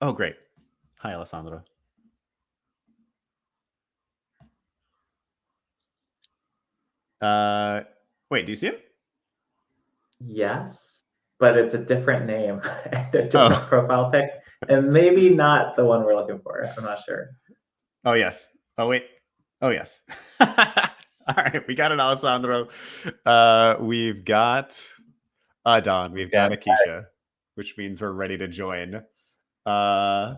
Oh, great. Hi, Alessandro. Wait, do you see him? Yes, but it's a different name and a different profile pic, and maybe not the one we're looking for. I'm not sure. Oh, yes. Oh, wait. Oh, yes. All right, we got an Alessandro. We've got Don. We've got a Kesha, which means we're ready to join. All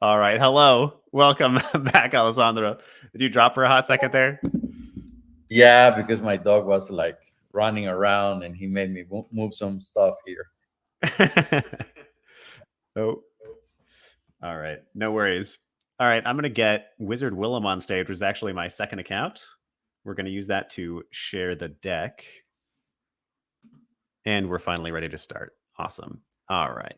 right. Hello. Welcome back, Alessandro. Did you drop for a hot second there? Yeah, because my dog was like running around and he made me move some stuff here. Oh. All right. No worries. All right. I'm going to get Wizard Willem on stage, which is actually my second account. We're going to use that to share the deck. And we're finally ready to start. Awesome. All right.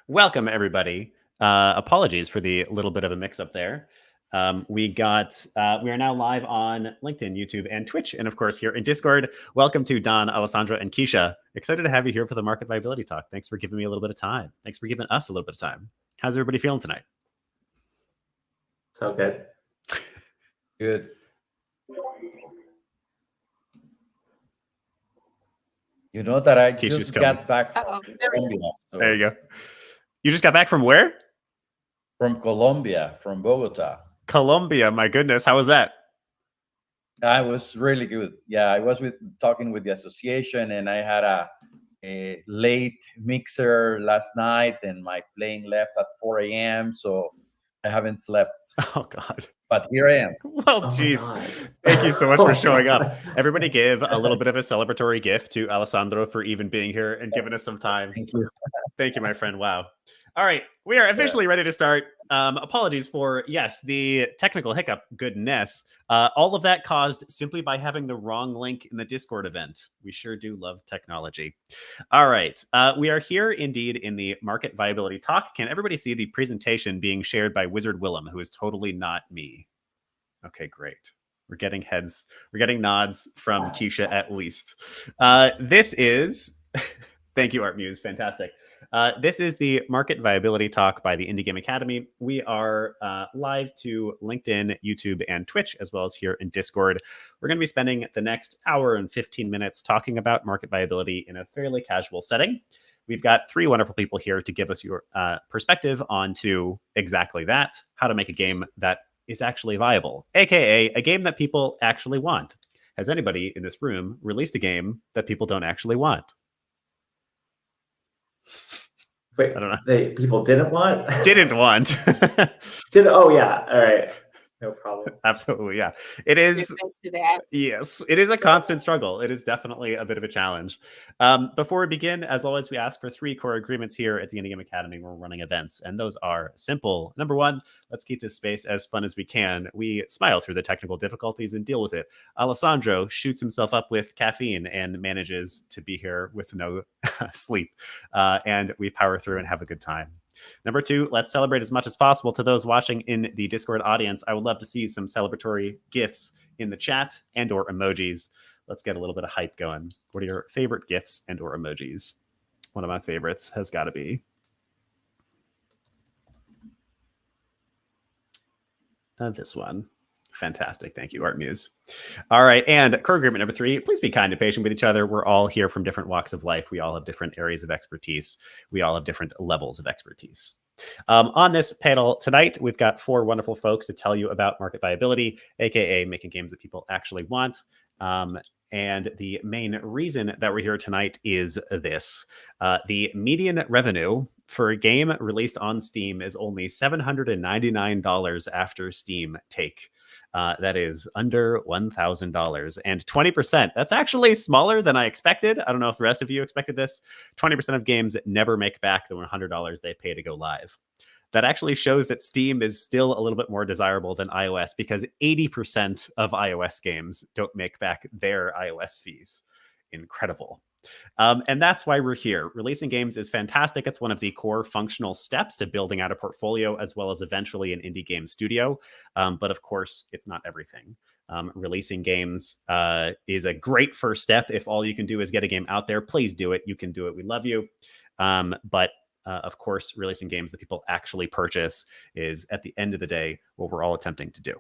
Welcome, everybody. Apologies for the little bit of a mix-up there. We are now live on LinkedIn, YouTube, and Twitch, and of course here in Discord. Welcome to Don, Alessandro, and Kesha. Excited to have you here for the Market Viability Talk. Thanks for giving me a little bit of time. Thanks for giving us a little bit of time. How's everybody feeling tonight? So good. Good. You know that I just got back from Colombia. So. There you go. You just got back from where? From Colombia, from Bogota. Colombia, my goodness. How was that? I was really good. Yeah, I was talking with the association, and I had a late mixer last night, and my plane left at 4 a.m., so I haven't slept. Oh, God. But here I am. Well, geez. Thank you so much for showing up. Everybody give a little bit of a celebratory gift to Alessandro for even being here and giving us some time. Thank you. Thank you, my friend. Wow. All right. We are officially ready to start. Apologies for, yes, the technical hiccup. Goodness. All of that caused simply by having the wrong link in the Discord event. We sure do love technology. All right. We are here indeed in the Market Viability Talk. Can everybody see the presentation being shared by Wizard Willem, who is totally not me? Okay, great. We're getting heads. We're getting nods from Kesha at least. This is... Thank you, Art Muse. Fantastic. This is the Market Viability Talk by the Indie Game Academy. We are live to LinkedIn, YouTube, and Twitch, as well as here in Discord. We're going to be spending the next hour and 15 minutes talking about market viability in a fairly casual setting. We've got three wonderful people here to give us your perspective onto exactly that, how to make a game that is actually viable, aka a game that people actually want. Has anybody in this room released a game that people don't actually want? Wait, I don't know. People didn't want? Didn't want. Oh, yeah. All right. No problem. Absolutely, yeah. It is. Yes, it is a constant struggle. It is definitely a bit of a challenge. Before we begin, as always, we ask for 3 core agreements here at the Indie Game Academy when we're running events, and those are simple. Number 1, let's keep this space as fun as we can. We smile through the technical difficulties and deal with it. Alessandro shoots himself up with caffeine and manages to be here with no sleep, and we power through and have a good time. Number 2, let's celebrate as much as possible. To those watching in the Discord audience, I would love to see some celebratory gifts in the chat and or emojis. Let's get a little bit of hype going. What are your favorite gifts and or emojis? One of my favorites has got to be this one. Fantastic. Thank you, Art Muse. All right. And core agreement number 3, please be kind and patient with each other. We're all here from different walks of life. We all have different areas of expertise. We all have different levels of expertise. On this panel tonight, we've got 4 wonderful folks to tell you about market viability, aka making games that people actually want. And the main reason that we're here tonight is this. The median revenue for a game released on Steam is only $799 after Steam take. That is under $1,000 and 20%. That's actually smaller than I expected. I don't know if the rest of you expected this. 20% of games never make back the $100 they pay to go live. That actually shows that Steam is still a little bit more desirable than iOS because 80% of iOS games don't make back their iOS fees. Incredible. And that's why we're here. Releasing games is fantastic. It's one of the core functional steps to building out a portfolio as well as eventually an indie game studio. But of course, it's not everything. Releasing games is a great first step. If all you can do is get a game out there, please do it. You can do it. We love you. But of course, releasing games that people actually purchase is, at the end of the day, what we're all attempting to do.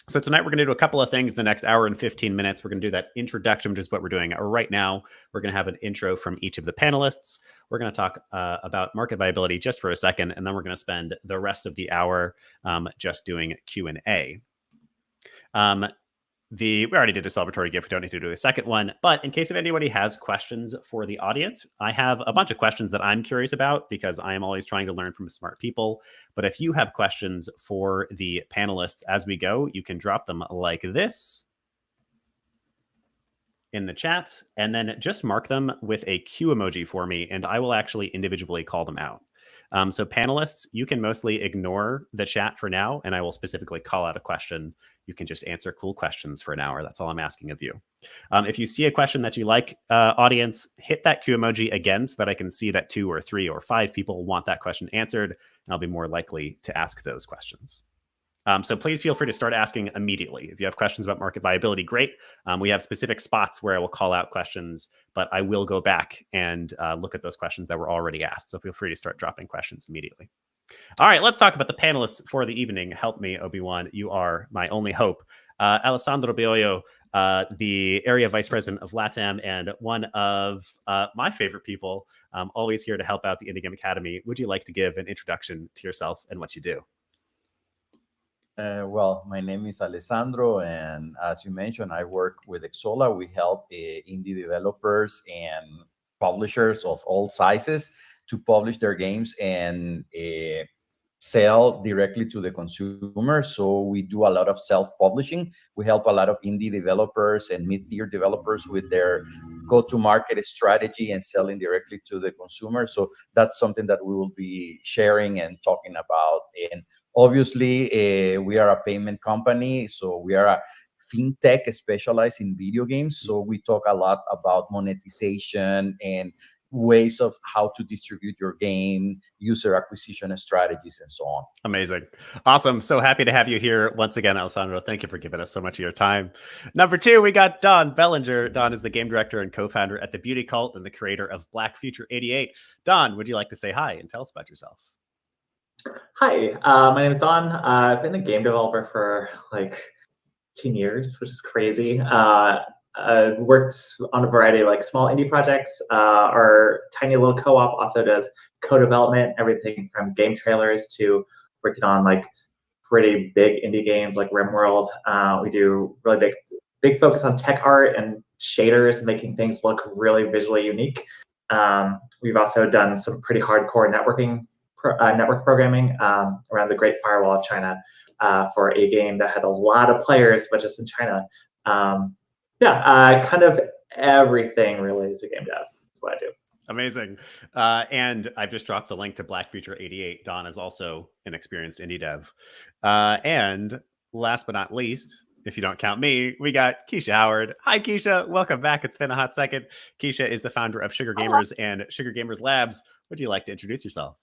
So tonight we're going to do a couple of things. The next hour and 15 minutes, we're going to do that introduction, which is what we're doing right now. We're going to have an intro from each of the panelists. We're going to talk about market viability just for a second, and then we're going to spend the rest of the hour just doing Q&A. We already did a celebratory gift. We don't need to do a second one. But in case if anybody has questions for the audience, I have a bunch of questions that I'm curious about because I am always trying to learn from smart people. But if you have questions for the panelists as we go, you can drop them like this in the chat, and then just mark them with a Q emoji for me, and I will actually individually call them out. So panelists, you can mostly ignore the chat for now, and I will specifically call out a question. You can just answer cool questions for an hour. That's all I'm asking of you. If you see a question that you like, audience, hit that Q emoji again so that I can see that 2 or 3 or 5 people want that question answered, and I'll be more likely to ask those questions. So please feel free to start asking immediately. If you have questions about market viability, great. We have specific spots where I will call out questions, but I will go back and look at those questions that were already asked. So feel free to start dropping questions immediately. All right, let's talk about the panelists for the evening. Help me, Obi-Wan. You are my only hope. Alessandro Biollo, the area vice president of LATAM and one of my favorite people, always here to help out the Indie Game Academy. Would you like to give an introduction to yourself and what you do? Well, my name is Alessandro, and as you mentioned, I work with Exola. We help indie developers and publishers of all sizes to publish their games and sell directly to the consumer. So we do a lot of self-publishing. We help a lot of indie developers and mid-tier developers with their go-to-market strategy and selling directly to the consumer. So that's something that we will be sharing and talking about. And obviously, we are a payment company, so we are a fintech specialized in video games. So we talk a lot about monetization and ways of how to distribute your game, user acquisition strategies, and so on. Amazing. Awesome. So happy to have you here once again, Alessandro. Thank you for giving us so much of your time. Number 2, we got Don Bellinger. Don is the game director and co-founder at The Beauty Cult and the creator of Black Future 88. Don, would you like to say hi and tell us about yourself? Hi, my name is Don. I've been a game developer for like 10 years, which is crazy. Worked on a variety of like small indie projects. Our tiny little co-op also does co-development, everything from game trailers to working on like pretty big indie games like RimWorld. We do really big focus on tech art and shaders, making things look really visually unique. We've also done some pretty hardcore network programming around the Great Firewall of China for a game that had a lot of players, but just in China. Kind of everything related to game dev. That's what I do. Amazing. And I've just dropped the link to Black Future 88. Don is also an experienced indie dev. And last but not least, if you don't count me, we got Kesha Howard. Hi, Kesha. Welcome back. It's been a hot second. Kesha is the founder of Sugar Gamers and Sugar Gamers Labs. Would you like to introduce yourself?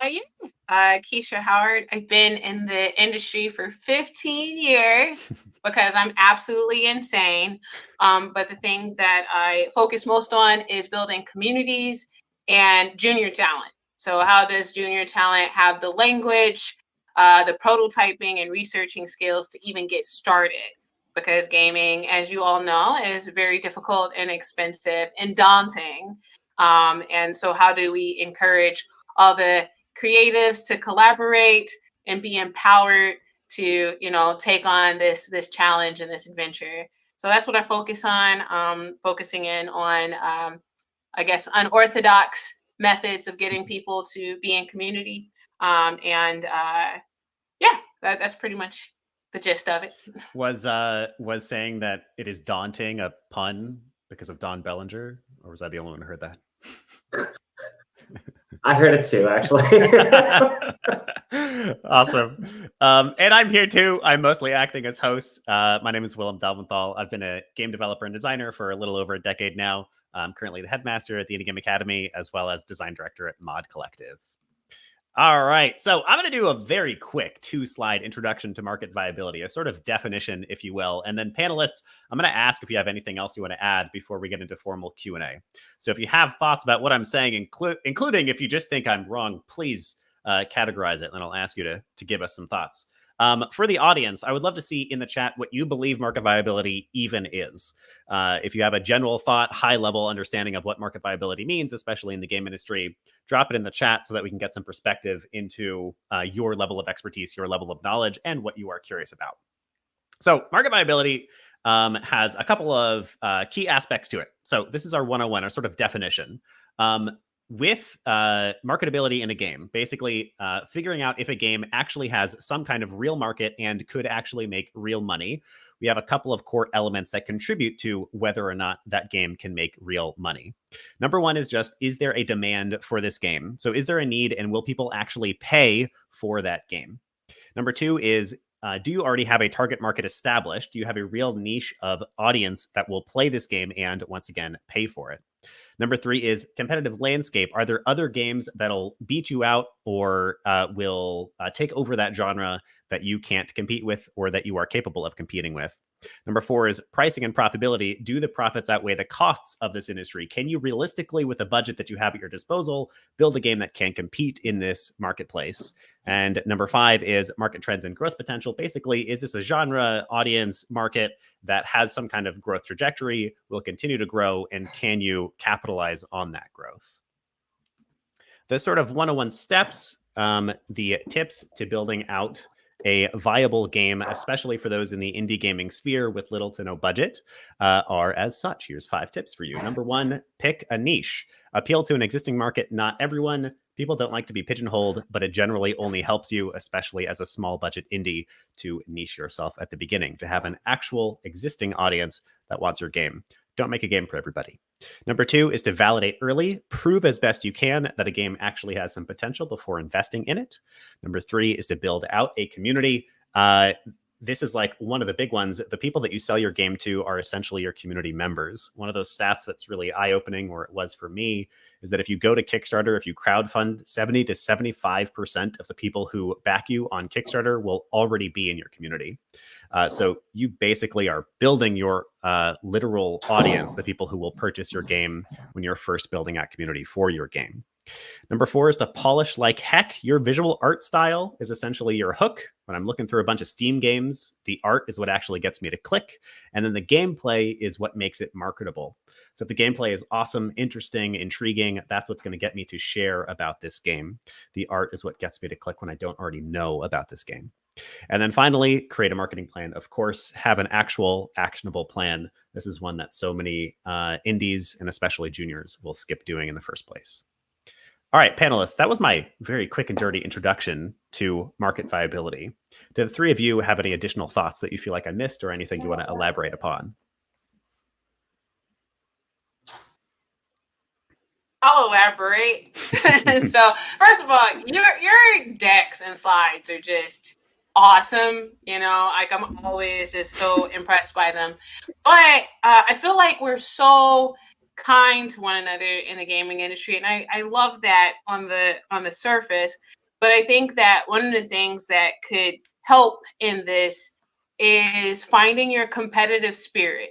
Kesha Howard. I've been in the industry for 15 years because I'm absolutely insane. But the thing that I focus most on is building communities and junior talent. So how does junior talent have the language, the prototyping and researching skills to even get started? Because gaming, as you all know, is very difficult and expensive and daunting. And so how do we encourage all the creatives to collaborate and be empowered to, take on this challenge and this adventure? So that's what I focus on, focusing in on, unorthodox methods of getting people to be in community. That's pretty much the gist of it. Was saying that it is daunting a pun because of Don Bellinger, or was I the only one who heard that? I heard it too, actually. Awesome. And I'm here too. I'm mostly acting as host. My name is Willem Dalventhal. I've been a game developer and designer for a little over a decade now. I'm currently the headmaster at the Indie Game Academy, as well as design director at Mod Collective. All right. So I'm going to do a very quick 2-slide introduction to market viability, a sort of definition, if you will. And then panelists, I'm going to ask if you have anything else you want to add before we get into formal Q&A. So if you have thoughts about what I'm saying, including if you just think I'm wrong, please categorize it, and I'll ask you to give us some thoughts. For the audience, I would love to see in the chat what you believe market viability even is. If you have a general thought, high-level understanding of what market viability means, especially in the game industry, drop it in the chat so that we can get some perspective into your level of expertise, your level of knowledge, and what you are curious about. So market viability has a couple of key aspects to it. So this is our 101, our sort of definition. With marketability in a game, basically figuring out if a game actually has some kind of real market and could actually make real money, we have a couple of core elements that contribute to whether or not that game can make real money. Number one is just, is there a demand for this game? So is there a need, and will people actually pay for that game? Number two is, do you already have a target market established? Do you have a real niche of audience that will play this game and, once again, pay for it? Number three is competitive landscape. Are there other games that'll beat you out or will take over that genre that you can't compete with or that you are capable of competing with? Number four is pricing and profitability. Do the profits outweigh the costs of this industry? Can you realistically, with the budget that you have at your disposal, build a game that can compete in this marketplace? And number five is market trends and growth potential. Basically, is this a genre, audience, market that has some kind of growth trajectory, will continue to grow, and can you capitalize on that growth? The sort of 101 steps, the tips to building out a viable game, especially for those in the indie gaming sphere with little to no budget, are as such. Here's 5 tips for you. Number one, pick a niche. Appeal to an existing market. Not everyone. People don't like to be pigeonholed, but it generally only helps you, especially as a small budget indie, to niche yourself at the beginning, to have an actual existing audience that wants your game. Don't make a game for everybody. Number two is to validate early. Prove as best you can that a game actually has some potential before investing in it. Number three is to build out a community. This is like one of the big ones. The people that you sell your game to are essentially your community members. One of those stats that's really eye-opening, or it was for me, is that if you go to Kickstarter, if you crowdfund, 70 to 75% of the people who back you on Kickstarter will already be in your community. So you basically are building your literal audience, the people who will purchase your game when you're first building out community for your game. Number four is to polish like heck. Your visual art style is essentially your hook. When I'm looking through a bunch of Steam games, the art is what actually gets me to click. And then the gameplay is what makes it marketable. So if the gameplay is awesome, interesting, intriguing, that's what's going to get me to share about this game. The art is what gets me to click when I don't already know about this game. And then finally, create a marketing plan. Of course, have an actual actionable plan. This is one that so many indies and especially juniors will skip doing in the first place. All right, panelists, that was my very quick and dirty introduction to market viability. Do the three of you have any additional thoughts that you feel like I missed or anything you want to elaborate upon? I'll elaborate. So first of all, your decks and slides are just awesome. You know, like I'm always just so impressed by them. But I feel like we're so kind to one another in the gaming industry, and I love that on the surface. But I think that one of the things that could help in this is finding your competitive spirit,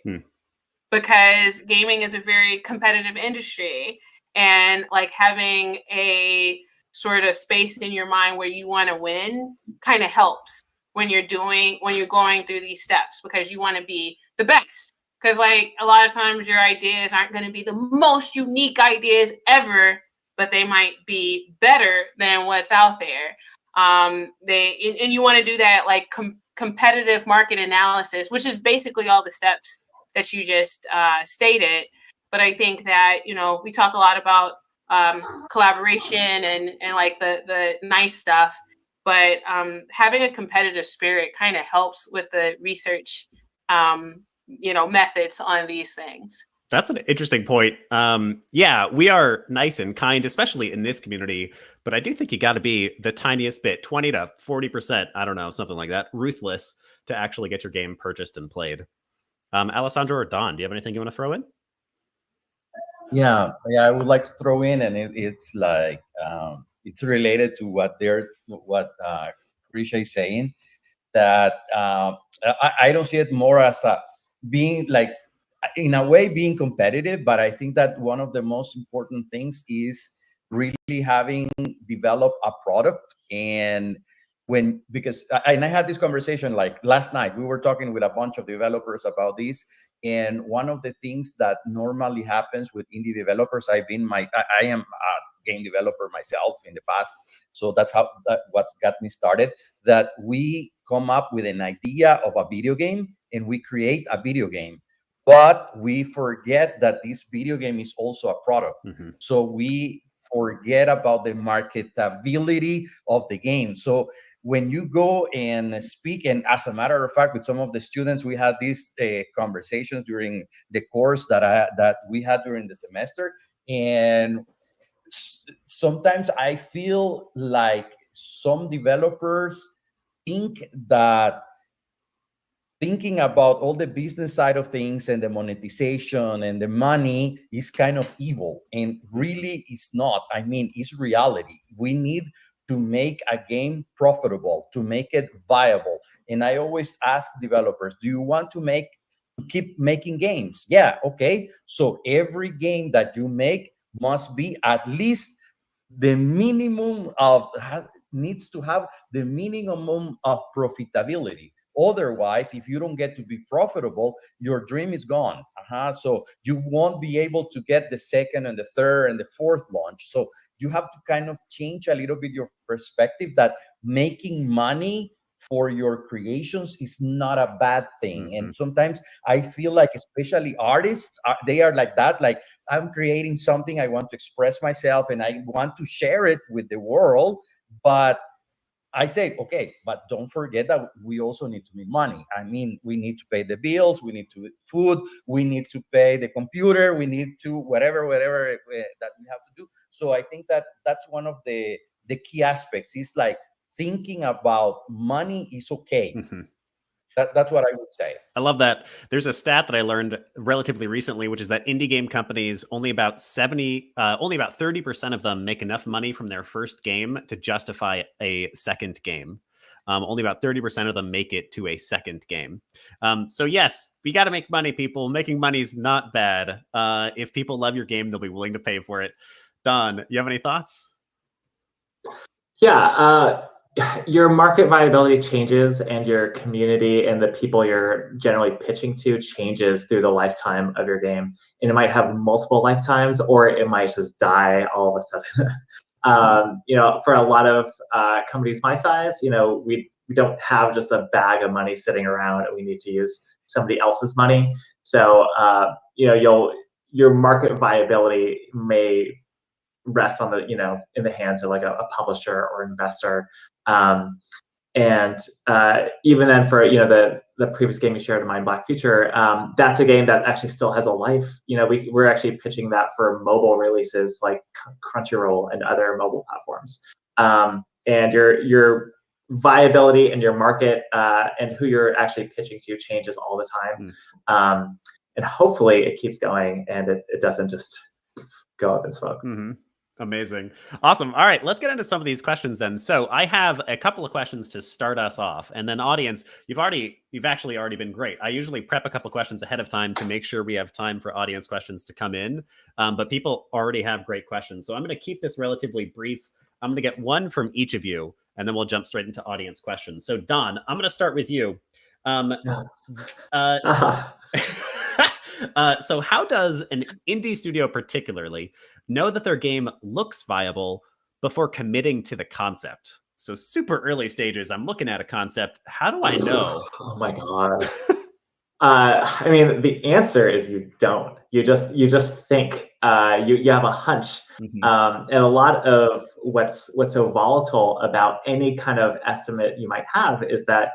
because gaming is a very competitive industry, and like having a sort of space in your mind where you want to win kind of helps when you're going through these steps, because you want to be the best. Because like a lot of times your ideas aren't going to be the most unique ideas ever, but they might be better than what's out there. And you want to do that like competitive market analysis, which is basically all the steps that you just stated. But I think that, you know, we talk a lot about collaboration and like the nice stuff, but having a competitive spirit kind of helps with the research methods on these things. That's an interesting point. Yeah, we are nice and kind, especially in this community, but I do think you got to be the tiniest bit, 20 to 40%, I don't know, something like that, ruthless to actually get your game purchased and played. Alessandro or Don, do you have anything you want to throw in? Yeah, I would like to throw in, and it's like it's related to what Kesha is saying, that I don't see it more as a being like, in a way, being competitive, but I think that one of the most important things is really having developed a product. And because I had this conversation like last night, we were talking with a bunch of developers about this. And one of the things that normally happens with indie developers, I am a game developer myself in the past, so that's what's got me started, that we come up with an idea of a video game and we create a video game, but we forget that this video game is also a product. Mm-hmm. So we forget about the marketability of the game. So when you go and speak, and as a matter of fact, with some of the students, we had these conversations during the course that we had during the semester, and sometimes I feel like some developers think that thinking about all the business side of things and the monetization and the money is kind of evil, and really it's not. I mean, it's reality. We need to make a game profitable, to make it viable. And I always ask developers, do you want to keep making games? Yeah, okay. So every game that you make must be at least the minimum of, needs to have the minimum of profitability. Otherwise, if you don't get to be profitable, your dream is gone. So you won't be able to get the second and the third and the fourth launch. So you have to kind of change a little bit your perspective, that making money for your creations is not a bad thing. Mm-hmm. And sometimes I feel like, especially artists, they are like that. Like, I'm creating something, I want to express myself and I want to share it with the world. But I say, okay, but don't forget that we also need to make money. I mean, we need to pay the bills, we need to eat food, we need to pay the computer, we need to whatever that we have to do. So I think that that's one of the key aspects, is like thinking about money is okay. Mm-hmm. That's what I would say. I love that. There's a stat that I learned relatively recently, which is that indie game companies, only about 30% of them make enough money from their first game to justify a second game. Only about 30% of them make it to a second game. So yes, we got to make money, people. Making money is not bad. If people love your game, they'll be willing to pay for it. Don, you have any thoughts? Yeah. Your market viability changes, and your community and the people you're generally pitching to changes through the lifetime of your game. And it might have multiple lifetimes, or it might just die all of a sudden. For a lot of companies my size, we don't have just a bag of money sitting around, and we need to use somebody else's money. So your market viability may rest on in the hands of like a publisher or investor. And even then, for the previous game we shared, Mind Black Future, that's a game that actually still has a life. We're actually pitching that for mobile releases like Crunchyroll and other mobile platforms. And your viability and your market and who you're actually pitching to changes all the time. And hopefully it keeps going, and it doesn't just go up in smoke. Mm-hmm. Amazing. Awesome. All right, let's get into some of these questions then. So I have a couple of questions to start us off. And then audience, you've actually already been great. I usually prep a couple of questions ahead of time to make sure we have time for audience questions to come in. But people already have great questions. So I'm going to keep this relatively brief. I'm going to get one from each of you, and then we'll jump straight into audience questions. So Don, I'm going to start with you. So how does an indie studio particularly know that their game looks viable before committing to the concept? So super early stages, I'm looking at a concept. How do I know? Oh my God. I mean, the answer is you don't. You just think. You have a hunch. Mm-hmm. And a lot of what's so volatile about any kind of estimate you might have is that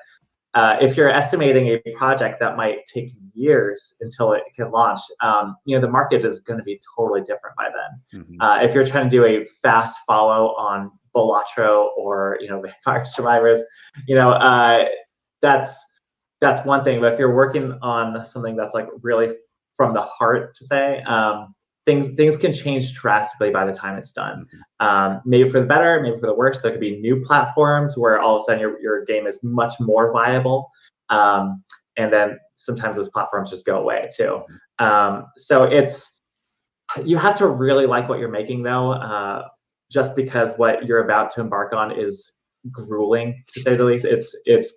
if you're estimating a project that might take years until it can launch, the market is going to be totally different by then. Mm-hmm. If you're trying to do a fast follow on Balatro or Vampire Survivors, that's one thing. But if you're working on something that's like really from the heart, to say, things can change drastically by the time it's done. Maybe for the better, maybe for the worse. There could be new platforms where all of a sudden your game is much more viable. And then sometimes those platforms just go away too. So you have to really like what you're making though, just because what you're about to embark on is grueling, to say the least. It's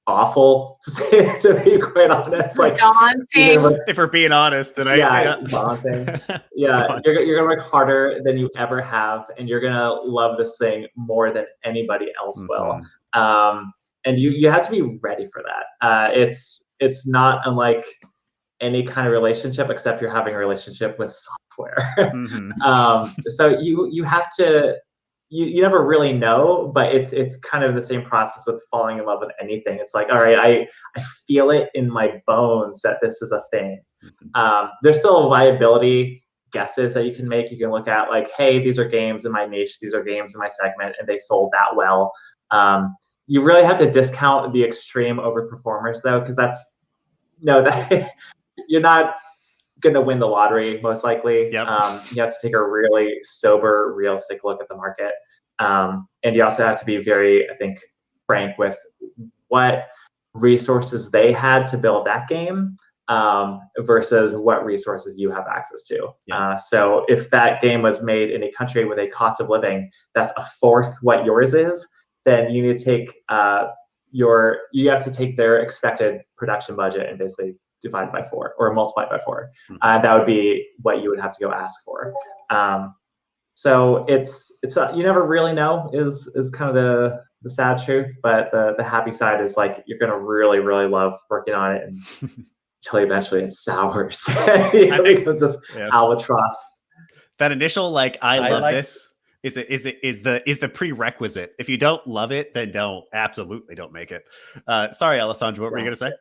awful, to be quite honest. Like, daunting. If we're being honest, and daunting. Yeah, you're gonna work harder than you ever have, and you're gonna love this thing more than anybody else will. And you have to be ready for that. It's not unlike any kind of relationship, except you're having a relationship with software. So you have to. You never really know, but it's kind of the same process with falling in love with anything. It's like, all right, I feel it in my bones that this is a thing. There's still viability guesses that you can make. You can look at like, hey, these are games in my niche, these are games in my segment, and they sold that well. You really have to discount the extreme overperformers though, because that you're not going to win the lottery most likely. You have to take a really sober, realistic look at the market. And you also have to be very, I think, frank with what resources they had to build that game versus what resources you have access to. So if that game was made in a country with a cost of living that's a fourth what yours is, then you need to take you have to take their expected production budget and basically divide by 4 or multiply by 4. That would be what you would have to go ask for. So it's you never really know is kind of the sad truth, but the happy side is like you're gonna really love working on it until eventually it sours. It becomes this albatross. That initial like I love this is the prerequisite. If you don't love it, then absolutely don't make it. Sorry, Alessandro, what were you gonna say?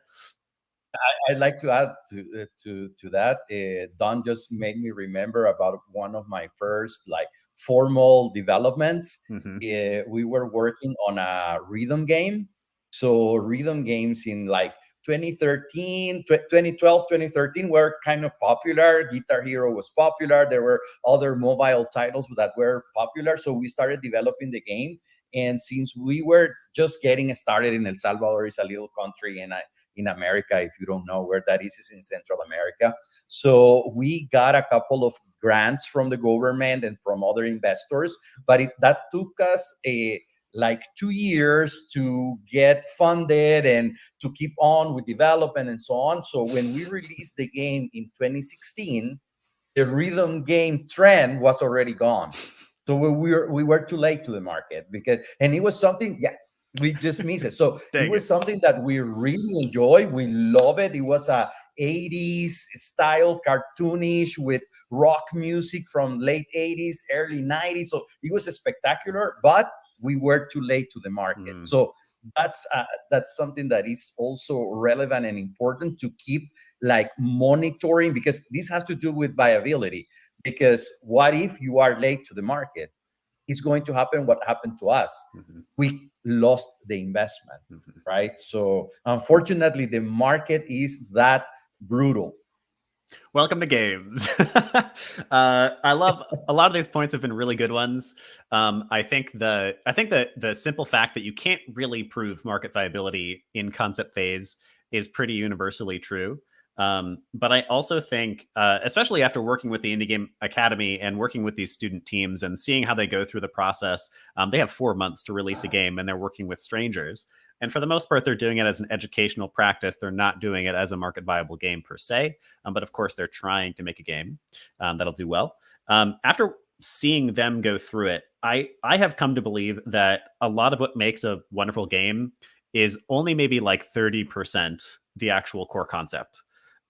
I'd like to add to that. Don just made me remember about one of my first like formal developments. We were working on a rhythm game. So rhythm games in like 2013, 2012, 2013 were kind of popular. Guitar Hero was popular. There were other mobile titles that were popular. So we started developing the game. And since we were just getting started in El Salvador, is a little country in America, if you don't know where that is in Central America. So we got a couple of grants from the government and from other investors, but that took us like 2 years to get funded and to keep on with development and so on. So when we released the game in 2016, the rhythm game trend was already gone. So we were too late to the market and it was something, we just missed it. So it was something that we really enjoy. We love it. It was a 80s style cartoonish with rock music from late 80s, early 90s. So it was spectacular, but we were too late to the market. So that's something that is also relevant and important to keep like monitoring, because this has to do with viability. Because what if you are late to the market? It's going to happen what happened to us. We lost the investment, right? So unfortunately, the market is that brutal. Welcome to games. I love a lot of these points have been really good ones. I think the simple fact that you can't really prove market viability in concept phase is pretty universally true. But I also think, especially after working with the Indie Game Academy and working with these student teams and seeing how they go through the process, they have 4 months to release a game and they're working with strangers. And for the most part, they're doing it as an educational practice. They're not doing it as a market viable game per se. But of course, they're trying to make a game that'll do well. After seeing them go through it, I have come to believe that a lot of what makes a wonderful game is only maybe like 30% the actual core concept.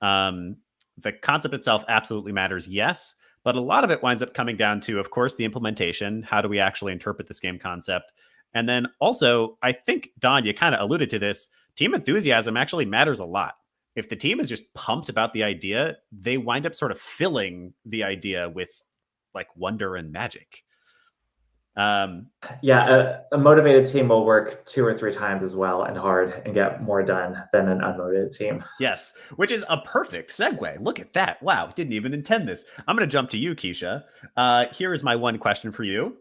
The concept itself absolutely matters, yes, but a lot of it winds up coming down to, of course, the implementation. How do we actually interpret this game concept? And then also, I think, Don, you kind of alluded to this, team enthusiasm actually matters a lot. If the team is just pumped about the idea, they wind up sort of filling the idea with like wonder and magic. Yeah, a motivated team will work 2 or 3 times as well and hard and get more done than an unmotivated team. Yes, which is a perfect segue. Look at that. Wow, didn't even intend this. I'm going to jump to you, Kesha. Here is my one question for you.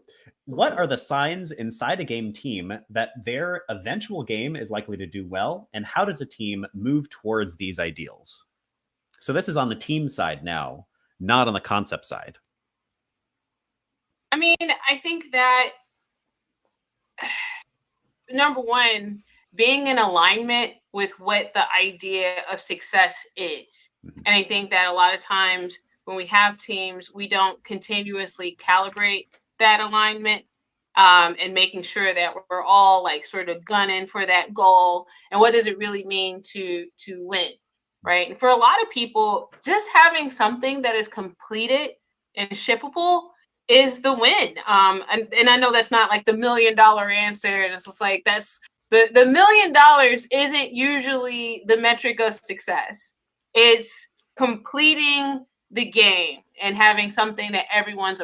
What are the signs inside a game team that their eventual game is likely to do well? And how does a team move towards these ideals? So this is on the team side now, not on the concept side. I mean, I think that number one, being in alignment with what the idea of success is. And I think that a lot of times when we have teams, we don't continuously calibrate that alignment, and making sure that we're all like sort of gunning for that goal. And what does it really mean to win, right? And for a lot of people, just having something that is completed and shippable is the win. And I know that's not like the $1 million answer. And it's just like that's the $1 million isn't usually the metric of success. It's completing the game and having something that everyone's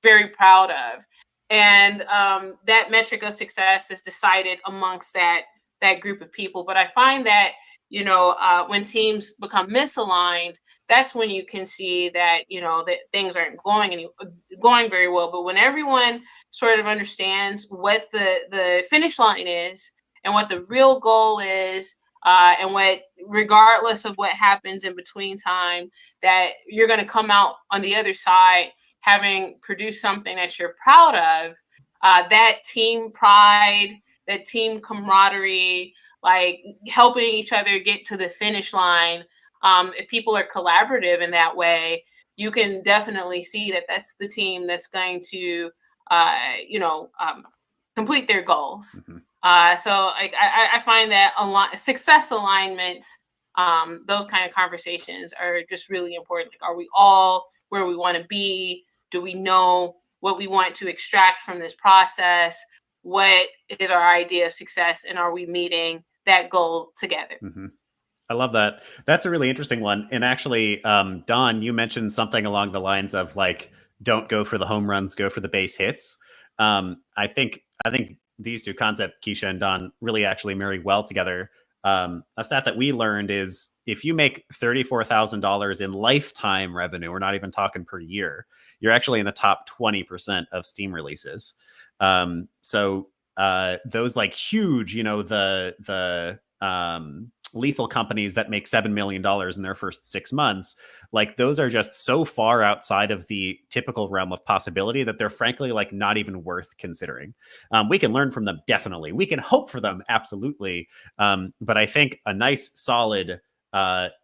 very proud of. And that metric of success is decided amongst that group of people. But I find that, you know, when teams become misaligned, that's when you can see that, you know, that things aren't going very well. But when everyone sort of understands what the finish line is and what the real goal is, and what, regardless of what happens in between time, that you're going to come out on the other side having produced something that you're proud of, that team pride, that team camaraderie, like helping each other get to the finish line. If people are collaborative in that way, you can definitely see that that's the team that's going to, complete their goals. So I find that success alignments, those kind of conversations are just really important. Like, are we all where we want to be? Do we know what we want to extract from this process? What is our idea of success? And are we meeting that goal together? I love that. That's a really interesting one. And actually, Don, you mentioned something along the lines of like, don't go for the home runs, go for the base hits. I think these two concepts, Kesha and Don, really actually marry well together. A stat that we learned is if you make $34,000 in lifetime revenue, we're not even talking per year, you're actually in the top 20% of Steam releases. So those like huge, you know, the lethal companies that make $7 million in their first 6 months, like those are just so far outside of the typical realm of possibility that they're frankly like not even worth considering. We can learn from them, definitely. We can hope for them, absolutely. But I think a nice solid,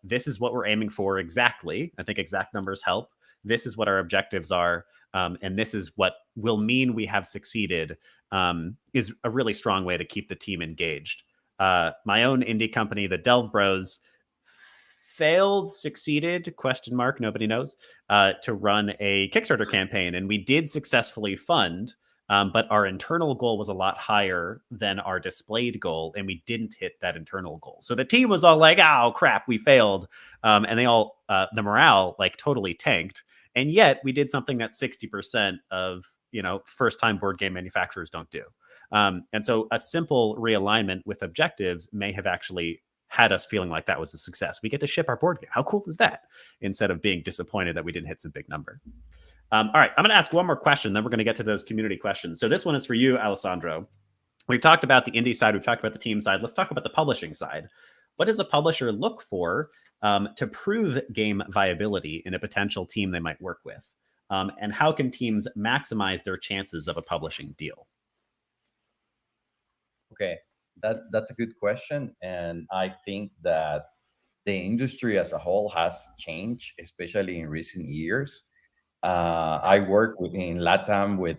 this is what we're aiming for exactly. I think exact numbers help. This is what our objectives are. And this is what will mean we have succeeded, is a really strong way to keep the team engaged. My own indie company, the Delve Bros, failed, succeeded, ? Nobody knows, to run a Kickstarter campaign. And we did successfully fund, but our internal goal was a lot higher than our displayed goal. And we didn't hit that internal goal. So the team was all like, oh, crap, we failed. And they all, the morale like totally tanked. And yet we did something that 60% of, you know, first-time board game manufacturers don't do. And so a simple realignment with objectives may have actually had us feeling like that was a success. We get to ship our board game. How cool is that? Instead of being disappointed that we didn't hit some big number. All right, I'm going to ask one more question, then we're going to get to those community questions. So this one is for you, Alessandro. We've talked about the indie side. We've talked about the team side. Let's talk about the publishing side. What does a publisher look for to prove game viability in a potential team they might work with? And how can teams maximize their chances of a publishing deal? Okay, that's a good question. And I think that the industry as a whole has changed, especially in recent years. I work in LATAM with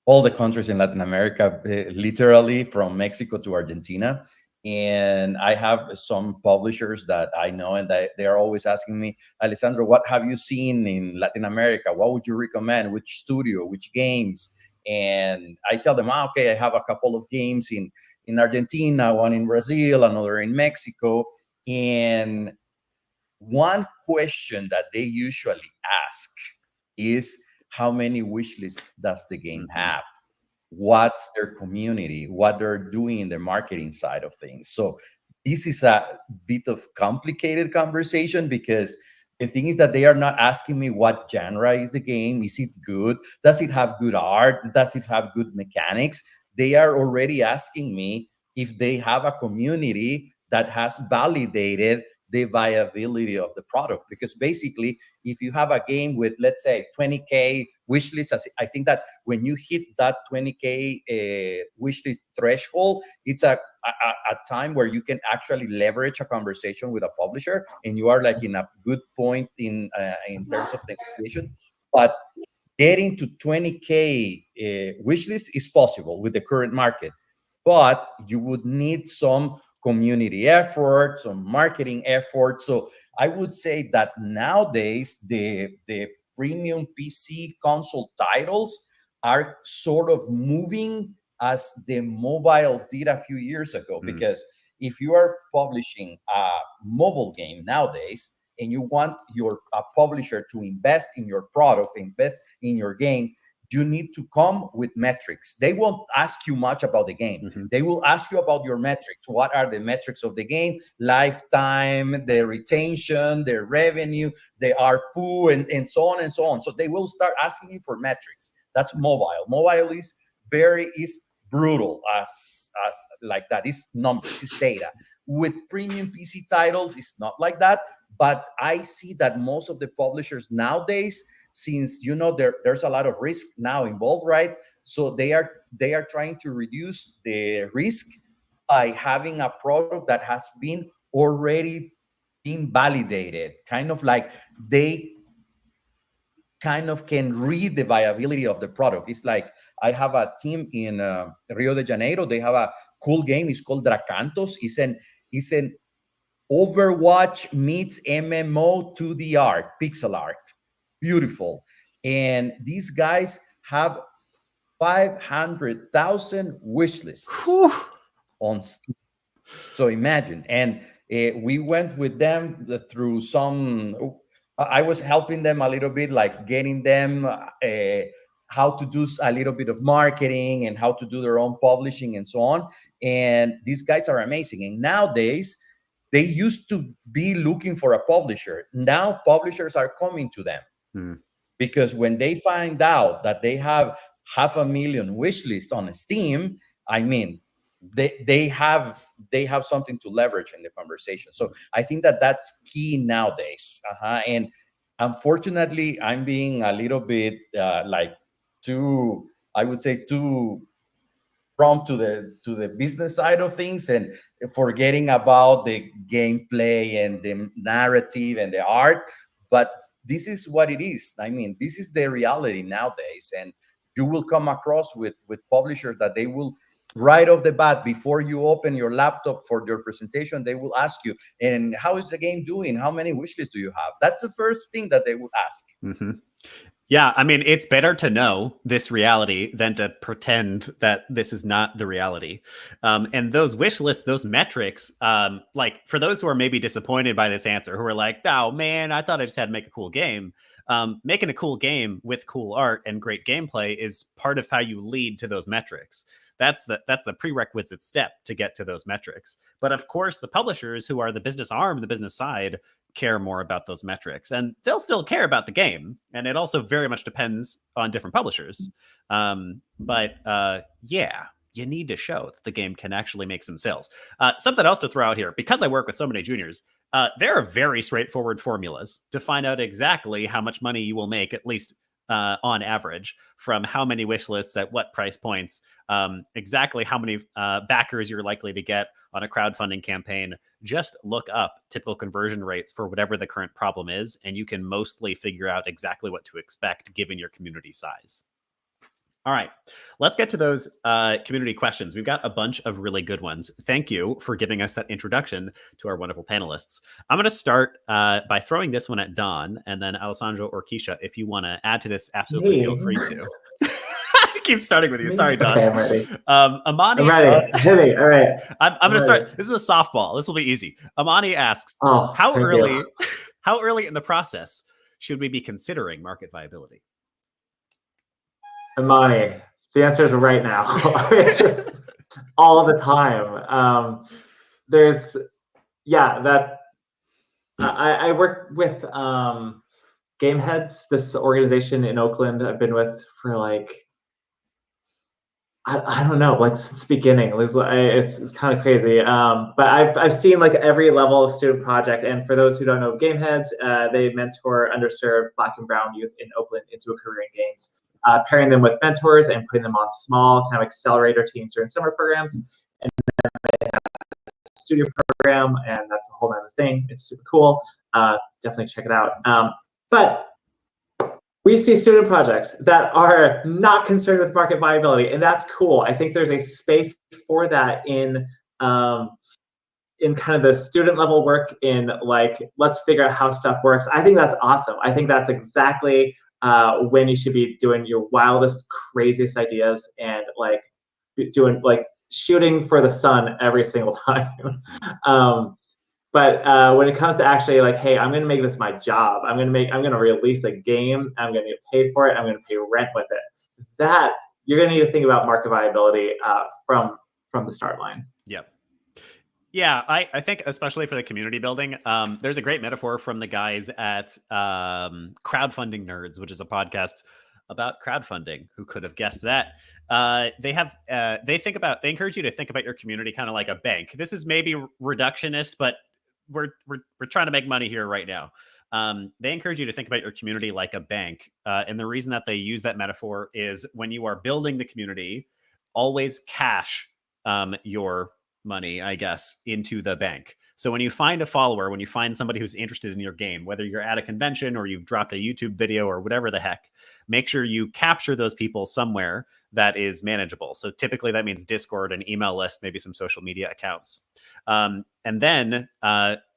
all the countries in Latin America, literally from Mexico to Argentina. And I have some publishers that I know, and they are always asking me, Alexandro, what have you seen in Latin America? What would you recommend? Which studio, which games? And I tell them, okay, I have a couple of games in Argentina, one in Brazil, another in Mexico. And one question that they usually ask is, how many wish lists does the game have? what's their community, what they're doing in the marketing side of things. So this is a bit of complicated conversation, because the thing is that they are not asking me what genre is the game. Is it good? Does it have good art? Does it have good mechanics? They are already asking me if they have a community that has validated the viability of the product. Because basically, if you have a game with, let's say, 20K wish list, I think that when you hit that 20K wish list threshold, it's a time where you can actually leverage a conversation with a publisher, and you are like in a good point in terms of negotiation. But getting to 20K wish list is possible with the current market, but you would need some community effort, some marketing effort. So I would say that nowadays the premium PC console titles are sort of moving as the mobiles did a few years ago. Because if you are publishing a mobile game nowadays, and you want a publisher to invest in your product, invest in your game, you need to come with metrics. They won't ask you much about the game. They will ask you about your metrics. What are the metrics of the game? Lifetime, the retention, the revenue, the ARPU, and so on and so on. So they will start asking you for metrics. That's mobile. Mobile is brutal as like that. It's numbers, it's data. With premium PC titles, it's not like that. But I see that most of the publishers nowadays, since there's a lot of risk now involved, right? So they are trying to reduce the risk by having a product that has been already been validated. Kind of like they kind of can read the viability of the product. It's like I have a team in Rio de Janeiro. They have a cool game. It's called Dracantos. It's an Overwatch meets MMO 2D art, pixel art. Beautiful. And these guys have 500,000 wish lists on Steam. So imagine. And we went with them through I was helping them a little bit, like getting them how to do a little bit of marketing and how to do their own publishing and so on. And these guys are amazing. And nowadays, they used to be looking for a publisher. Now publishers are coming to them because when they find out that they have 500,000 wish lists on Steam, I mean, they have something to leverage in the conversation. So I think that that's key nowadays. And unfortunately, I'm being a little bit too prompt to the business side of things and forgetting about the gameplay and the narrative and the art. But this is what it is. I mean, this is the reality nowadays. And you will come across with publishers that they will, right off the bat, before you open your laptop for your presentation, they will ask you, and how is the game doing? How many wish lists do you have? That's the first thing that they would ask. Yeah, I mean, it's better to know this reality than to pretend that this is not the reality. And those wish lists, those metrics, like for those who are maybe disappointed by this answer, who are like, oh man, I thought I just had to make a cool game. Making a cool game with cool art and great gameplay is part of how you lead to those metrics. That's the prerequisite step to get to those metrics. But of course, the publishers, who are the business arm, the business side, care more about those metrics, and they'll still care about the game. And it also very much depends on different publishers. But yeah, you need to show that the game can actually make some sales. Something else to throw out here, because I work with so many juniors, there are very straightforward formulas to find out exactly how much money you will make, at least on average, from how many wish lists at what price points, exactly how many backers you're likely to get on a crowdfunding campaign. Just look up typical conversion rates for whatever the current problem is, and you can mostly figure out exactly what to expect given your community size. All right, let's get to those community questions. We've got a bunch of really good ones. Thank you for giving us that introduction to our wonderful panelists. I'm going to start by throwing this one at Don, and then Alessandro or Kesha, if you want to add to this, absolutely feel free to. I keep starting with you. Sorry, Don. Okay, I'm ready. Amani, I'm ready. Hit me. All right. I'm going to start. This is a softball. This will be easy. Amani asks, how early in the process should we be considering market viability? Amani, The answer is right now. It's just all the time. There's, yeah, that I work with Game Heads, this organization in Oakland I've been with for like, I don't know, like since the beginning. It's kind of crazy. But I've seen like every level of student project. And for those who don't know Game Heads, they mentor underserved Black and Brown youth in Oakland into a career in games, pairing them with mentors and putting them on small kind of accelerator teams during summer programs. And then they have a studio program, and that's a whole other thing. It's super cool. Definitely check it out. But we see student projects that are not concerned with market viability, and that's cool. I think there's a space for that in kind of the student level work, in like, let's figure out how stuff works. I think that's awesome. I think that's exactly when you should be doing your wildest, craziest ideas, and like doing like shooting for the sun every single time. But when it comes to actually like, hey, I'm going to make this my job. I'm going to release a game. I'm going to get paid for it. I'm going to pay rent with it. That you're going to need to think about market viability from the start line. Yep. Yeah, I think especially for the community building, there's a great metaphor from the guys at Crowdfunding Nerds, which is a podcast about crowdfunding. Who could have guessed that? They encourage you to think about your community kind of like a bank. This is maybe reductionist, but we're trying to make money here right now. They encourage you to think about your community like a bank. And the reason that they use that metaphor is when you are building the community, always cash your money, I guess, into the bank. So when you find a follower, when you find somebody who's interested in your game, whether you're at a convention or you've dropped a YouTube video or whatever the heck, make sure you capture those people somewhere that is manageable. So typically that means Discord, an email list, maybe some social media accounts. And then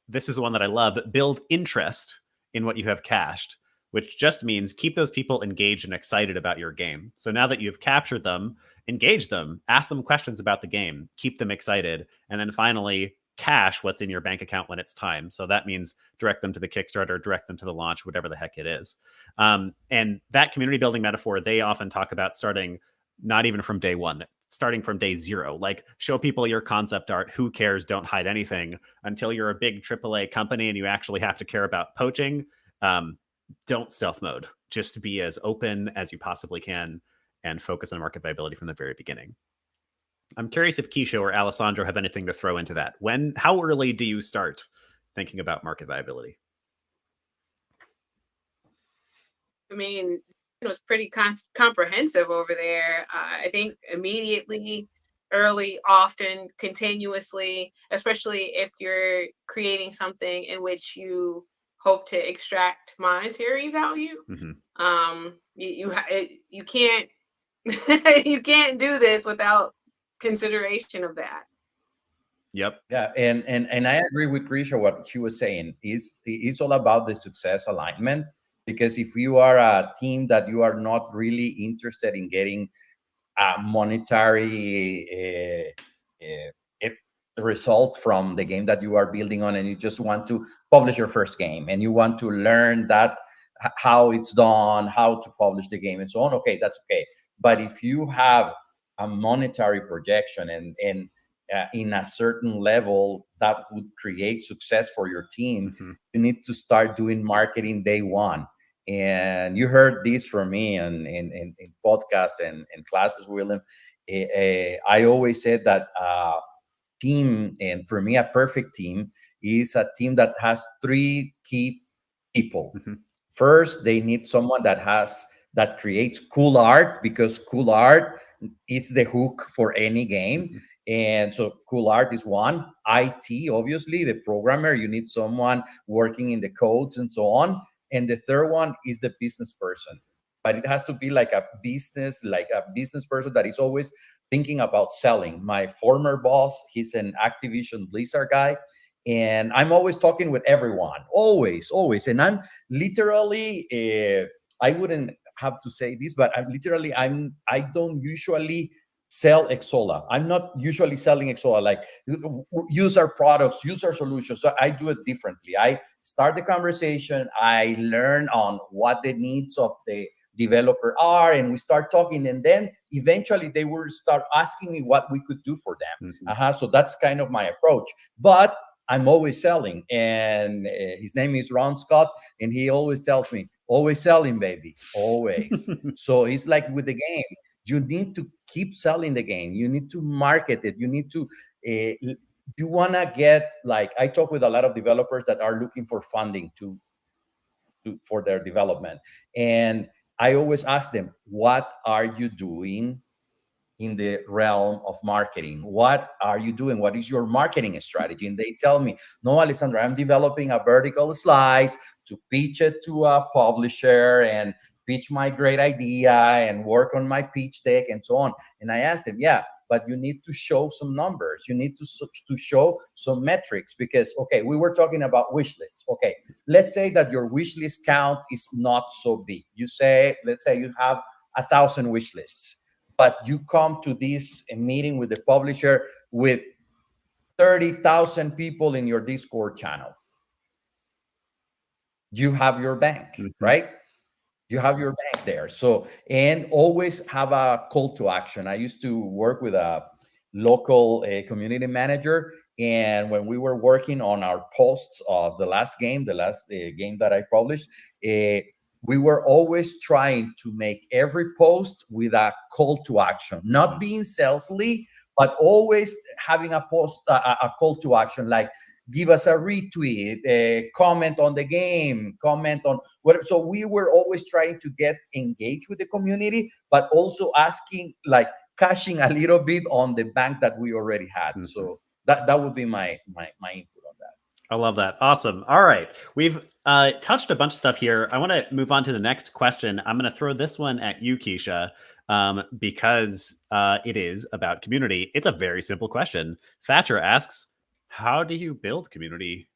this is the one that I love, build interest in what you have cached, which just means keep those people engaged and excited about your game. So now that you've captured them, engage them, ask them questions about the game, keep them excited, and then finally cash what's in your bank account when it's time. So that means direct them to the Kickstarter, direct them to the launch, whatever the heck it is. And that community building metaphor, they often talk about starting not even from day one, starting from day zero. Like, show people your concept art. Who cares? Don't hide anything until you're a big AAA company and you actually have to care about poaching. Don't stealth mode. Just be as open as you possibly can and focus on market viability from the very beginning. I'm curious if Kesha or Alessandro have anything to throw into that. How early do you start thinking about market viability? I mean, it was pretty comprehensive over there. I think immediately, early, often, continuously, especially if you're creating something in which you hope to extract monetary value. Mm-hmm. You can't you can't do this without consideration of that. Yep. Yeah, and I agree with Kesha. What she was saying is all about the success alignment. Because if you are a team that you are not really interested in getting a monetary result from the game that you are building on, and you just want to publish your first game, and you want to learn that how it's done, how to publish the game, and so on, okay, that's okay. But if you have a monetary projection and in a certain level that would create success for your team, mm-hmm. you need to start doing marketing day one. And you heard this from me in podcasts and classes, William. I always said that team, and for me, a perfect team is a team that has three key people. Mm-hmm. First, they need someone that creates cool art, because cool art is the hook for any game. Mm-hmm. And so cool art is one. IT, obviously, the programmer, you need someone working in the codes and so on. And the third one is the business person. But it has to be like a business person that is always thinking about selling. My former boss, he's an Activision Blizzard guy. And I'm always talking with everyone, always. And I'm literally, I wouldn't have to say this, but I don't usually sell Exola. I'm not usually selling Exola, like use our products, use our solutions. So I do it differently. I start the conversation. I learn on what the needs of the developer are, and we start talking, and then eventually they will start asking me what we could do for them. So that's kind of my approach. But I'm always selling, and his name is Ron Scott, and he always tells me, always selling, baby, always. So it's like with the game, you need to keep selling the game. You need to market it. You need to, you want to get, like, I talk with a lot of developers that are looking for funding for their development. And I always ask them, what are you doing in the realm of marketing? What are you doing? What is your marketing strategy? And they tell me, no, Alexandro, I'm developing a vertical slice to pitch it to a publisher and pitch my great idea and work on my pitch deck and so on. And I asked them, yeah, but you need to show some numbers. You need to show some metrics, because, okay, we were talking about wish lists. Okay, let's say that your wish list count is not so big. Let's say you have 1,000 wish lists, but you come to this meeting with the publisher with 30,000 people in your Discord channel. You have your bank, right? You have your bank there. So, and always have a call to action. I used to work with a local community manager, and when we were working on our posts of the last game that I published, we were always trying to make every post with a call to action, not being salesy, but always having a call to action, like give us a retweet, comment on the game, comment on whatever. So we were always trying to get engaged with the community, but also asking, like, cashing a little bit on the bank that we already had. So that would be my input on that. I love that. Awesome. All right. We've touched a bunch of stuff here. I want to move on to the next question. I'm going to throw this one at you, Kesha, because it is about community. It's a very simple question. Thatcher asks, how do you build community? ?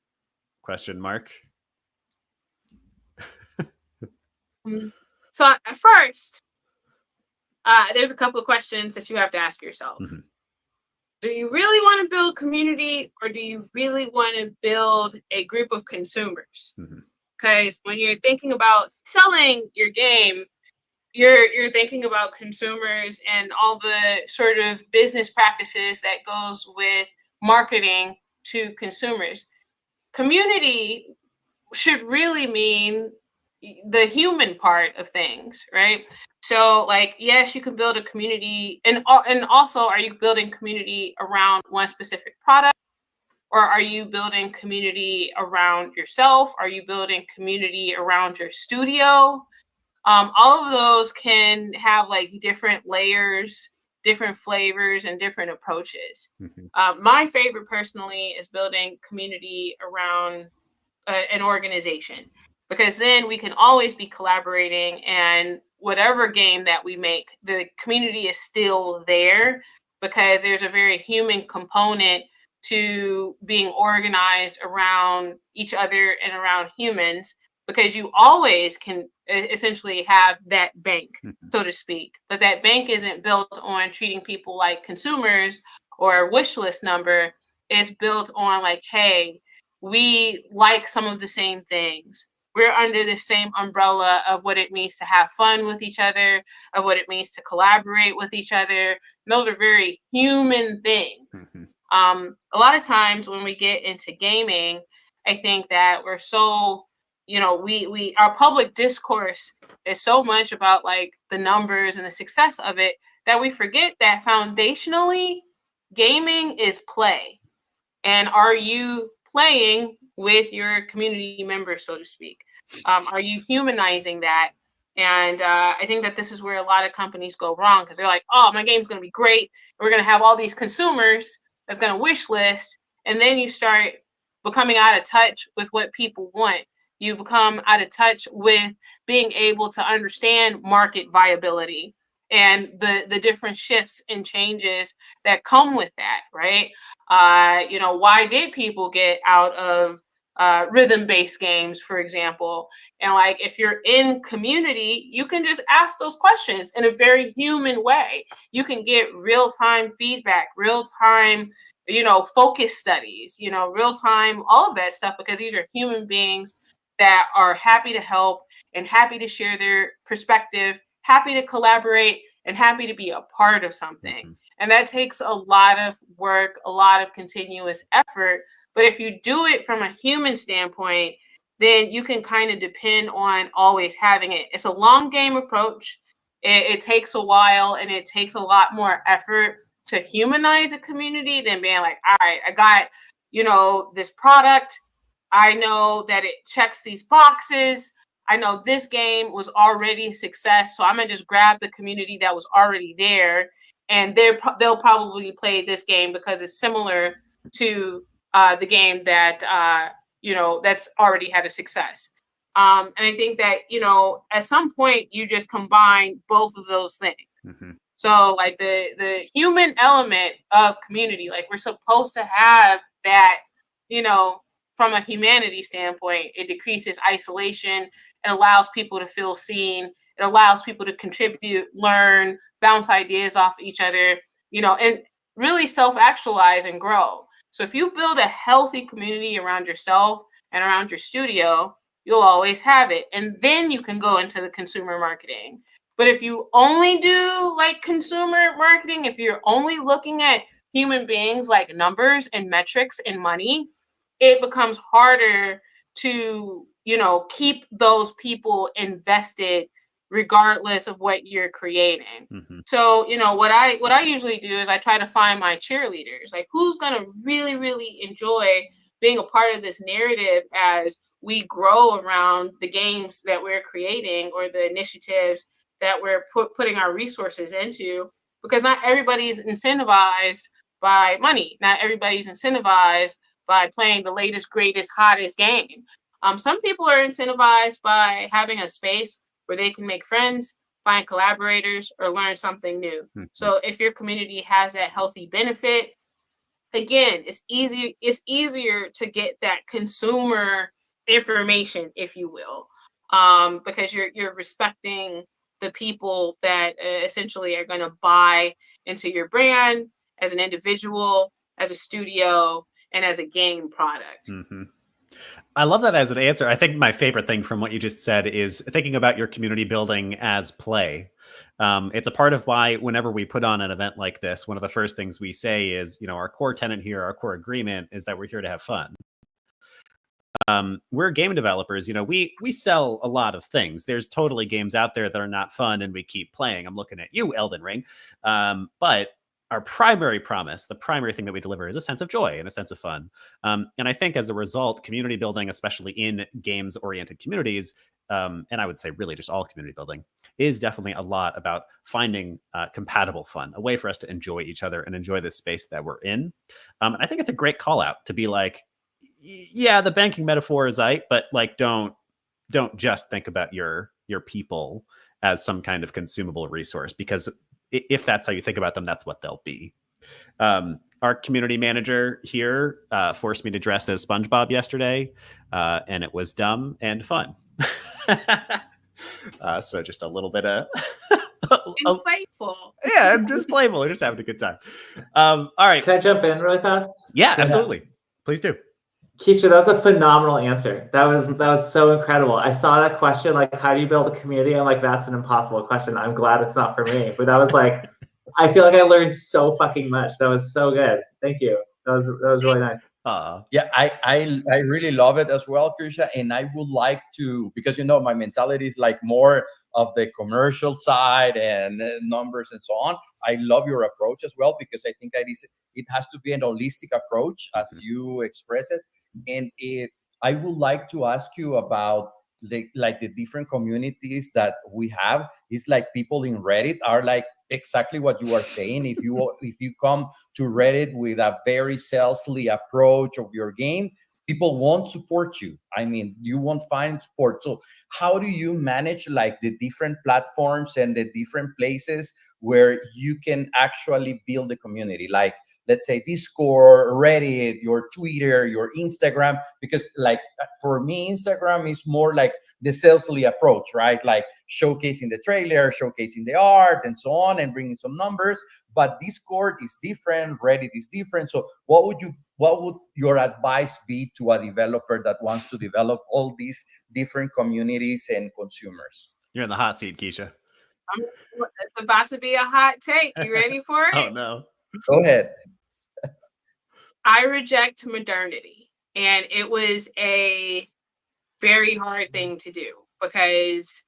So at first, there's a couple of questions that you have to ask yourself. Do you really want to build community, or do you really want to build a group of consumers? Because when you're thinking about selling your game, you're thinking about consumers and all the sort of business practices that goes with marketing to consumers. Community should really mean the human part of things, right? So, like, yes, you can build a community, and also, are you building community around one specific product, or are you building community around yourself? Are you building community around your studio? All of those can have like different layers, different flavors, and different approaches. My favorite personally is building community around an organization, because then we can always be collaborating, and whatever game that we make, the community is still there, because there's a very human component to being organized around each other and around humans, because you always can essentially have that bank, so to speak. But that bank isn't built on treating people like consumers or a wish list number. It's built on, like, hey, we like some of the same things. We're under the same umbrella of what it means to have fun with each other, of what it means to collaborate with each other. And those are very human things. A lot of times when we get into gaming, I think that we're so, our public discourse is so much about like the numbers and the success of it, that we forget that foundationally gaming is play. And are you playing with your community members, so to speak? Are you humanizing that? And I think that this is where a lot of companies go wrong, because they're like, oh, my game's going to be great. We're going to have all these consumers that's going to wish list. And then you start becoming out of touch with what people want. You become out of touch with being able to understand market viability and the different shifts and changes that come with that, right? Why did people get out of rhythm-based games, for example? And like, if you're in community, you can just ask those questions in a very human way. You can get real-time feedback, real-time, focus studies, real-time, all of that stuff, because these are human beings that are happy to help and happy to share their perspective, happy to collaborate, and happy to be a part of something. And that takes a lot of work, a lot of continuous effort. But if you do it from a human standpoint, then you can kind of depend on always having it. It's a long game approach. It takes a while, and it takes a lot more effort to humanize a community than being like, all right, I got, this product. I know that it checks these boxes. I know this game was already a success, so I'm gonna just grab the community that was already there, and they'll probably play this game because it's similar to the game that that's already had a success. And I think that at some point you just combine both of those things. So like the human element of community, like we're supposed to have that, from a humanity standpoint. It decreases isolation. It allows people to feel seen. It allows people to contribute, learn, bounce ideas off each other, and really self-actualize and grow. So if you build a healthy community around yourself and around your studio, you'll always have it. And then you can go into the consumer marketing. But if you only do like consumer marketing, if you're only looking at human beings like numbers and metrics and money, it becomes harder to, keep those people invested regardless of what you're creating. So, what I usually do is I try to find my cheerleaders, like who's going to really, really enjoy being a part of this narrative as we grow around the games that we're creating or the initiatives that we're putting our resources into, because not everybody's incentivized by money. Not everybody's incentivized by playing the latest, greatest, hottest game. Some people are incentivized by having a space where they can make friends, find collaborators, or learn something new. So if your community has that healthy benefit, again, it's easier to get that consumer information, if you will, because you're respecting the people that essentially are going to buy into your brand as an individual, as a studio, and as a game product. I love that as an answer. I think my favorite thing from what you just said is thinking about your community building as play. It's a part of why whenever we put on an event like this, one of the first things we say is, our core tenet here, our core agreement is that we're here to have fun. We're game developers. We sell a lot of things. There's totally games out there that are not fun and we keep playing. I'm looking at you, Elden Ring. But our primary promise, the primary thing that we deliver, is a sense of joy and a sense of fun. And I think as a result, community building, especially in games-oriented communities, and I would say really just all community building, is definitely a lot about finding compatible fun, a way for us to enjoy each other and enjoy this space that we're in. And I think it's a great call out to be like, yeah, the banking metaphor is but like don't just think about your people as some kind of consumable resource, because if that's how you think about them, that's what they'll be. Our community manager here forced me to dress as SpongeBob yesterday, and it was dumb and fun. So just a little bit of playful. Yeah, I'm just playful. We're just having a good time. All right. Can I jump in really fast? Yeah, absolutely. Please do. Kesha, that was a phenomenal answer. That was so incredible. I saw that question, like, how do you build a community? I'm like, that's an impossible question. I'm glad it's not for me. But that was like, I feel like I learned so fucking much. That was so good. Thank you. That was really nice. Yeah, I really love it as well, Kesha. And I would like to, because my mentality is like more of the commercial side and numbers and so on. I love your approach as well, because I think that it has to be an holistic approach, as you express it. And I would like to ask you about the different communities that we have. It's like people in Reddit are like exactly what you are saying. If you come to Reddit with a very salesy approach of your game, people won't support you. I mean, you won't find support. So how do you manage like the different platforms and the different places where you can actually build a community? Like, let's say Discord, Reddit, your Twitter, your Instagram, because like for me, Instagram is more like the salesly approach, right? Like showcasing the trailer, showcasing the art and so on, and bringing some numbers. But Discord is different, Reddit is different. So what would your advice be to a developer that wants to develop all these different communities and consumers? You're in the hot seat, Kesha. It's about to be a hot take. You ready for it? Oh no. Go ahead. I reject modernity. And it was a very hard thing to do because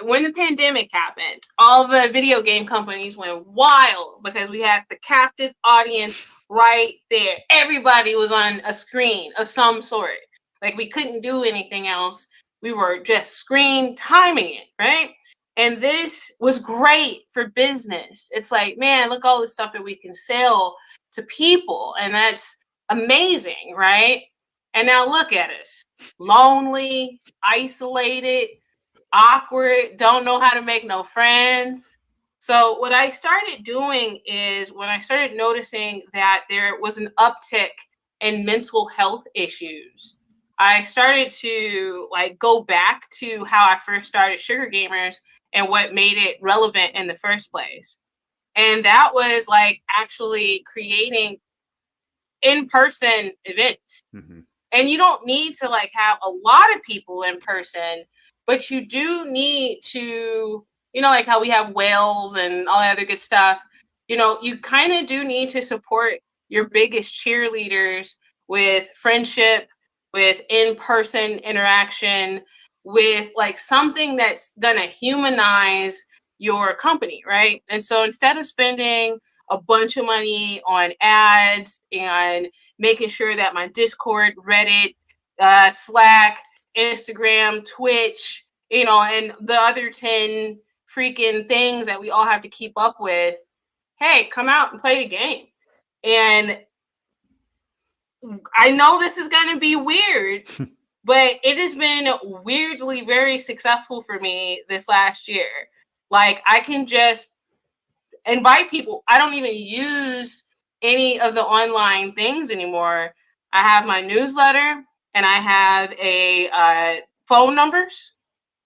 when the pandemic happened, all the video game companies went wild because we had the captive audience right there. Everybody was on a screen of some sort. Like we couldn't do anything else. We were just screen timing it, right? And this was great for business. It's like, man, look all the stuff that we can sell to people. And that's amazing, right? And now look at us. Lonely, isolated, awkward, don't know how to make no friends. So what I started doing is when I started noticing that there was an uptick in mental health issues, I started to like go back to how I first started Sugar Gamers and what made it relevant in the first place. And that was like actually creating in-person events. Mm-hmm. And you don't need to like have a lot of people in person, but you do need to, like how we have whales and all that other good stuff. You kind of do need to support your biggest cheerleaders with friendship, with in-person interaction, with like something that's gonna humanize your company, right? And so instead of spending a bunch of money on ads and making sure that my Discord, Reddit, Slack, Instagram, Twitch, and the other 10 freaking things that we all have to keep up with, hey, come out and play the game. And I know this is going to be weird, but it has been weirdly very successful for me this last year. Like I can just invite people. I don't even use any of the online things anymore. I have my newsletter and I have a phone numbers.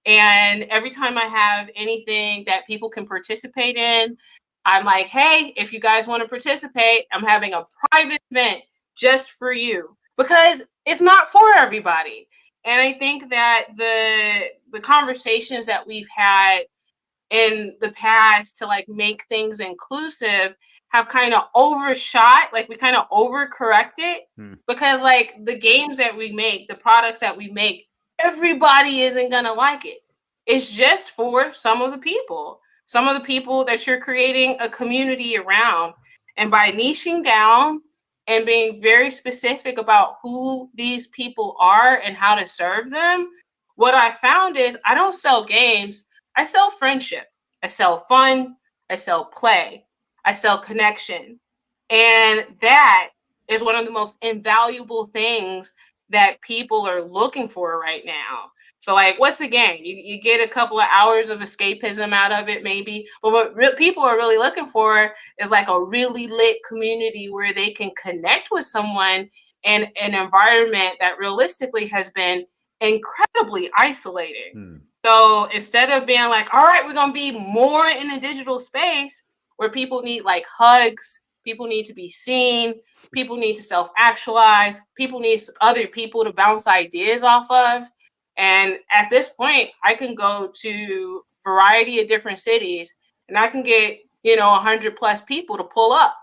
And every time I have anything that people can participate in, I'm like, hey, if you guys want to participate, I'm having a private event just for you because it's not for everybody. And I think that the conversations that we've had in the past to like make things inclusive have kind of overshot, like we kind of overcorrected because like the games that we make, the products that we make, everybody isn't gonna like it. It's just for some of the people that you're creating a community around. And by niching down and being very specific about who these people are and how to serve them, what I found is I don't sell games. I sell friendship, I sell fun, I sell play, I sell connection. And that is one of the most invaluable things that people are looking for right now. So like, what's the game? You get a couple of hours of escapism out of it maybe, but what people are really looking for is like a really lit community where they can connect with someone in an environment that realistically has been incredibly isolating. So instead of being like, all right, we're going to be more in a digital space where people need like hugs, people need to be seen, people need to self-actualize, people need other people to bounce ideas off of. And at this point, I can go to a variety of different cities and I can get, 100 plus people to pull up.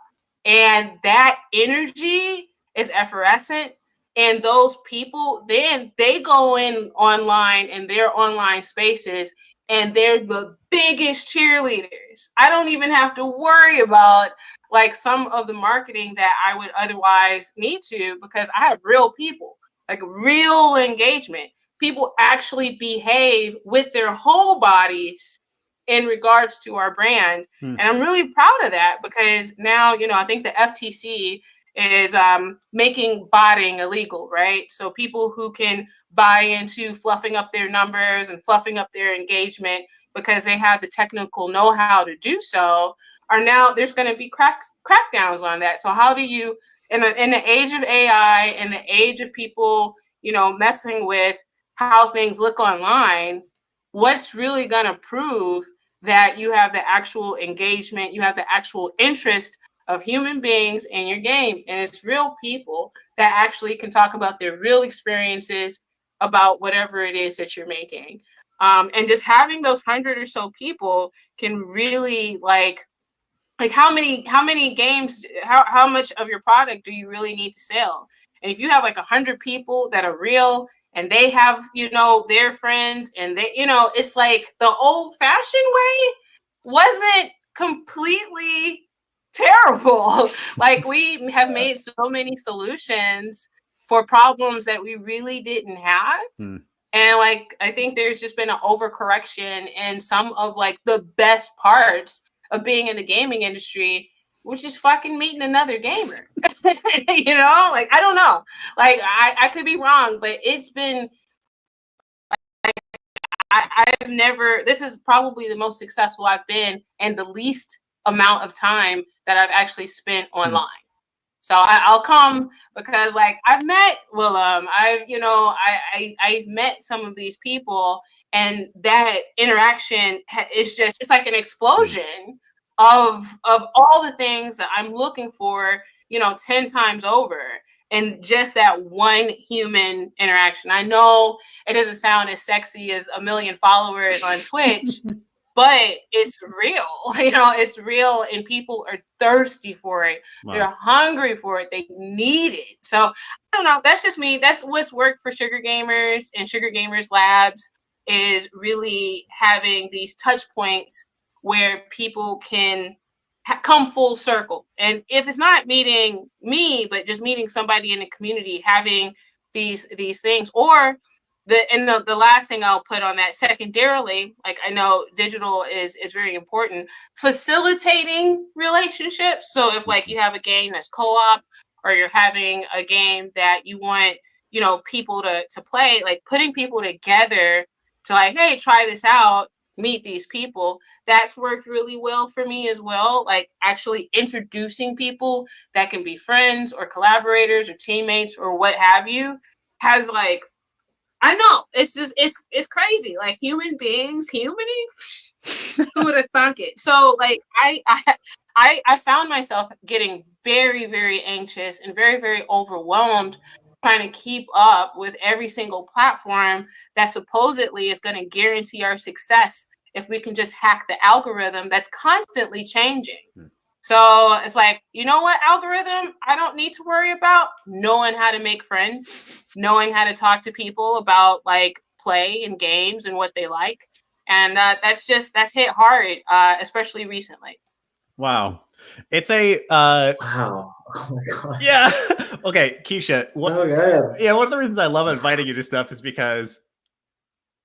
And that energy is effervescent. And those people, then they go in online in their online spaces and they're the biggest cheerleaders. I don't even have to worry about like some of the marketing that I would otherwise need to because I have real people, like real engagement. People actually behave with their whole bodies in regards to our brand. And I'm really proud of that because now, I think the FTC is making botting illegal, right? So people who can buy into fluffing up their numbers and fluffing up their engagement because they have the technical know-how to do so are now there's going to be crackdowns on that. So how do you, in the age of AI, in the age of people, messing with how things look online, what's really going to prove that you have the actual engagement, you have the actual interest of human beings in your game? And it's real people that actually can talk about their real experiences about whatever it is that you're making. And just having those 100 or so people can really like how many games, how much of your product do you really need to sell? And if you have like 100 people that are real and they have, their friends, and they, it's like the old fashioned way wasn't completely terrible. Like we have made so many solutions for problems that we really didn't have. And like, I think there's just been an overcorrection in some of like the best parts of being in the gaming industry, which is fucking meeting another gamer. Like, I don't know. Like, I could be wrong, but it's been, I've never, this is probably the most successful I've been and the least amount of time that I've actually spent online. So I'll come because like I've met Willem, I've met some of these people, and that interaction is just, it's like an explosion of all the things that I'm looking for, 10 times over. And just that one human interaction. I know it doesn't sound as sexy as 1 million followers on Twitch, but it's real. It's real, and people are thirsty for it. Wow. They're hungry for it. They need it. So I don't know. That's just me. That's what's worked for Sugar Gamers and Sugar Gamers Labs, is really having these touch points where people can come full circle. And if it's not meeting me, but just meeting somebody in the community, having these things, or the last thing I'll put on that secondarily, like I know digital is very important, facilitating relationships. So if like you have a game that's co-op, or you're having a game that you want, people to play, like putting people together to like, hey, try this out, meet these people, that's worked really well for me as well. Like actually introducing people that can be friends or collaborators or teammates or what have you, has like, I know it's just it's crazy. Like human beings, who would have thunk it? So like I found myself getting very, very anxious and very, very overwhelmed trying to keep up with every single platform that supposedly is going to guarantee our success if we can just hack the algorithm that's constantly changing. So it's like, you know what, algorithm, I don't need to worry about knowing how to make friends, knowing how to talk to people about like play and games and what they like. And that's hit hard, especially recently. Wow. It's a wow. Oh my god. Yeah. Okay, Kesha. Yeah, one of the reasons I love inviting you to stuff is because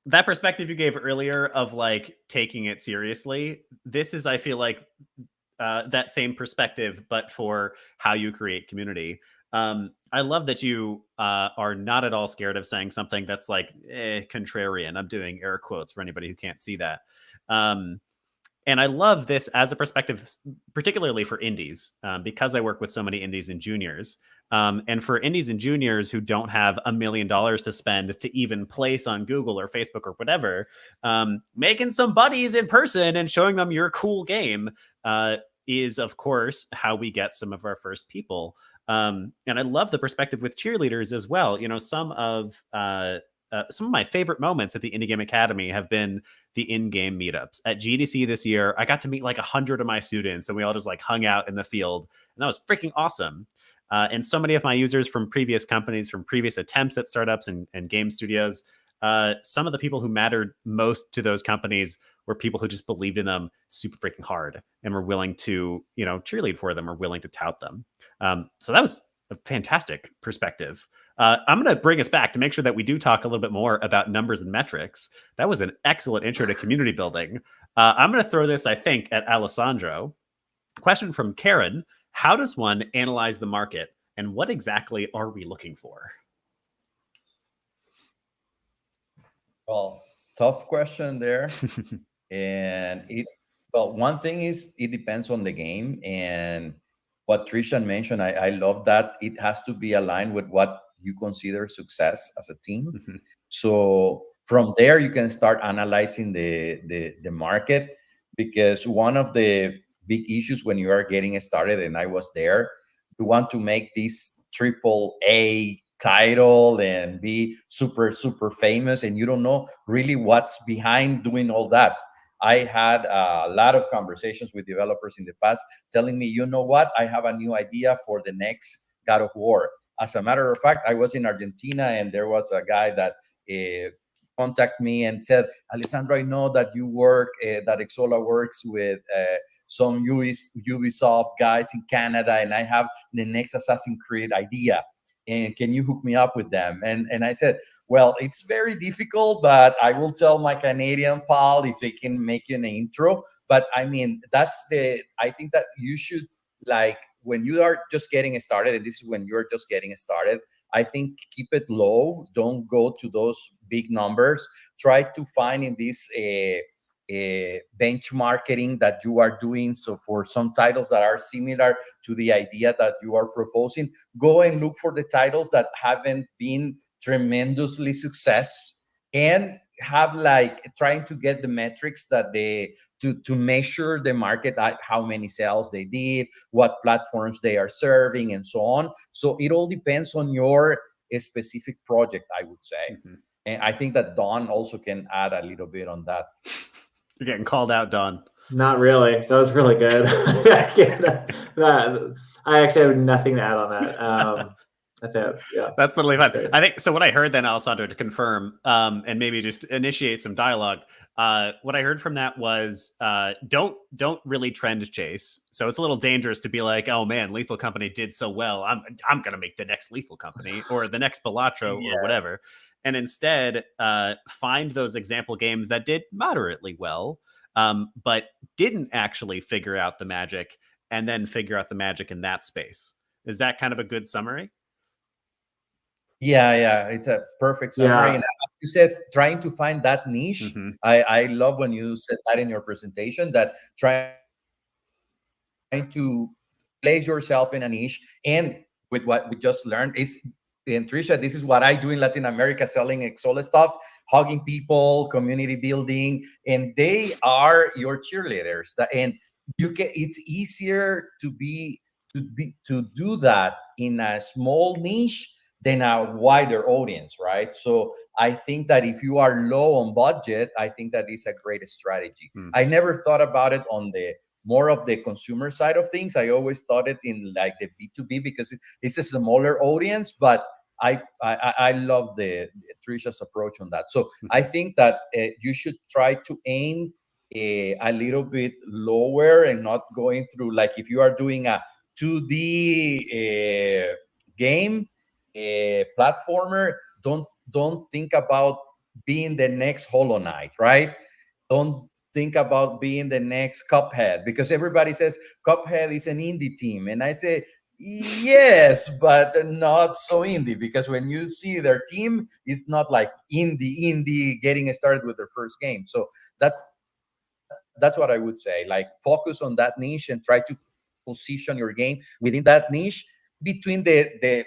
that perspective you gave earlier of like taking it seriously, this is, I feel like, that same perspective, but for how you create community. I love that you are not at all scared of saying something that's like contrarian. I'm doing air quotes for anybody who can't see that. And I love this as a perspective, particularly for indies, because I work with so many indies and juniors. And for indies and juniors who don't have $1 million to spend to even place on Google or Facebook or whatever, making some buddies in person and showing them your cool game is, of course, how we get some of our first people. And I love the perspective with cheerleaders as well. Some of my favorite moments at the Indie Game Academy have been the in-game meetups. At GDC this year, I got to meet like 100 of my students, and we all just like hung out in the field, and that was freaking awesome. And so many of my users from previous companies, from previous attempts at startups and game studios, some of the people who mattered most to those companies were people who just believed in them super freaking hard and were willing to, cheerlead for them or willing to tout them. So that was a fantastic perspective. I'm going to bring us back to make sure that we do talk a little bit more about numbers and metrics. That was an excellent intro to community building. I'm going to throw this, I think, at Alessandro. Question from Karen. How does one analyze the market, and what exactly are we looking for? Well, tough question there. And Well, one thing is it depends on the game, and what Trisha mentioned, I love that it has to be aligned with what you consider success as a team. Mhm. So from there, you can start analyzing the market, because one of the big issues when you are getting started, and I was there, you want to make this triple A title and be super, super famous, and you don't know really what's behind doing all that. I had a lot of conversations with developers in the past telling me, you know what, I have a new idea for the next God of War. As a matter of fact, I was in Argentina, and there was a guy that contacted me and said, Alexandro, I know that you work, that Exola works with some Ubisoft guys in Canada, and I have the next Assassin's Creed idea. And can you hook me up with them? And I said, well, it's very difficult, but I will tell my Canadian pal if they can make an intro. But I mean, I think that you should, like, when you are just getting started, and this is when you're just getting started, I think keep it low. Don't go to those big numbers. Try to find in this benchmarking that you are doing. So for some titles that are similar to the idea that you are proposing, go and look for the titles that haven't been tremendously successful, and have like trying to get the metrics that they to measure the market, how many sales they did, what platforms they are serving, and so on. So it all depends on your specific project, I would say. Mhm. And I think that Don also can add a little bit on that. You're getting called out, Don. Not really. That was really good. I actually have nothing to add on that. I think, yeah, That's totally fine. great. I think so. What I heard then, Alessandro, to confirm, and maybe just initiate some dialogue. What I heard from that was don't really trend chase. So it's a little dangerous to be like, oh man, Lethal Company did so well, I'm gonna make the next Lethal Company or the next Balatro or whatever. And instead, find those example games that did moderately well, but didn't actually figure out the magic, and then figure out the magic in that space. Is that kind of a good summary? Yeah, it's a perfect summary. Yeah. And as you said, trying to find that niche. Mhm. I love when you said that in your presentation, that trying to place yourself in a niche. And with what we just learned is, and Trisha, this is what I do in Latin America, selling Exola stuff, hugging people, community building, and they are your cheerleaders. And it's easier to do that in a small niche than a wider audience, right? So I think that if you are low on budget, I think that is a great strategy. I never thought about it on the more of the consumer side of things. I always thought it in like the B2B, because it's a smaller audience, but I love the Trisha's approach on that. So I think that you should try to aim a little bit lower, and not going through, like, if you are doing a 2D game, platformer, don't think about being the next Hollow Knight, right? Don't think about being the next Cuphead, because everybody says Cuphead is an indie team, and I say yes, but not so indie, because when you see their team, it's not like indie getting started with their first game. So that's what I would say. Like, focus on that niche and try to position your game within that niche, between the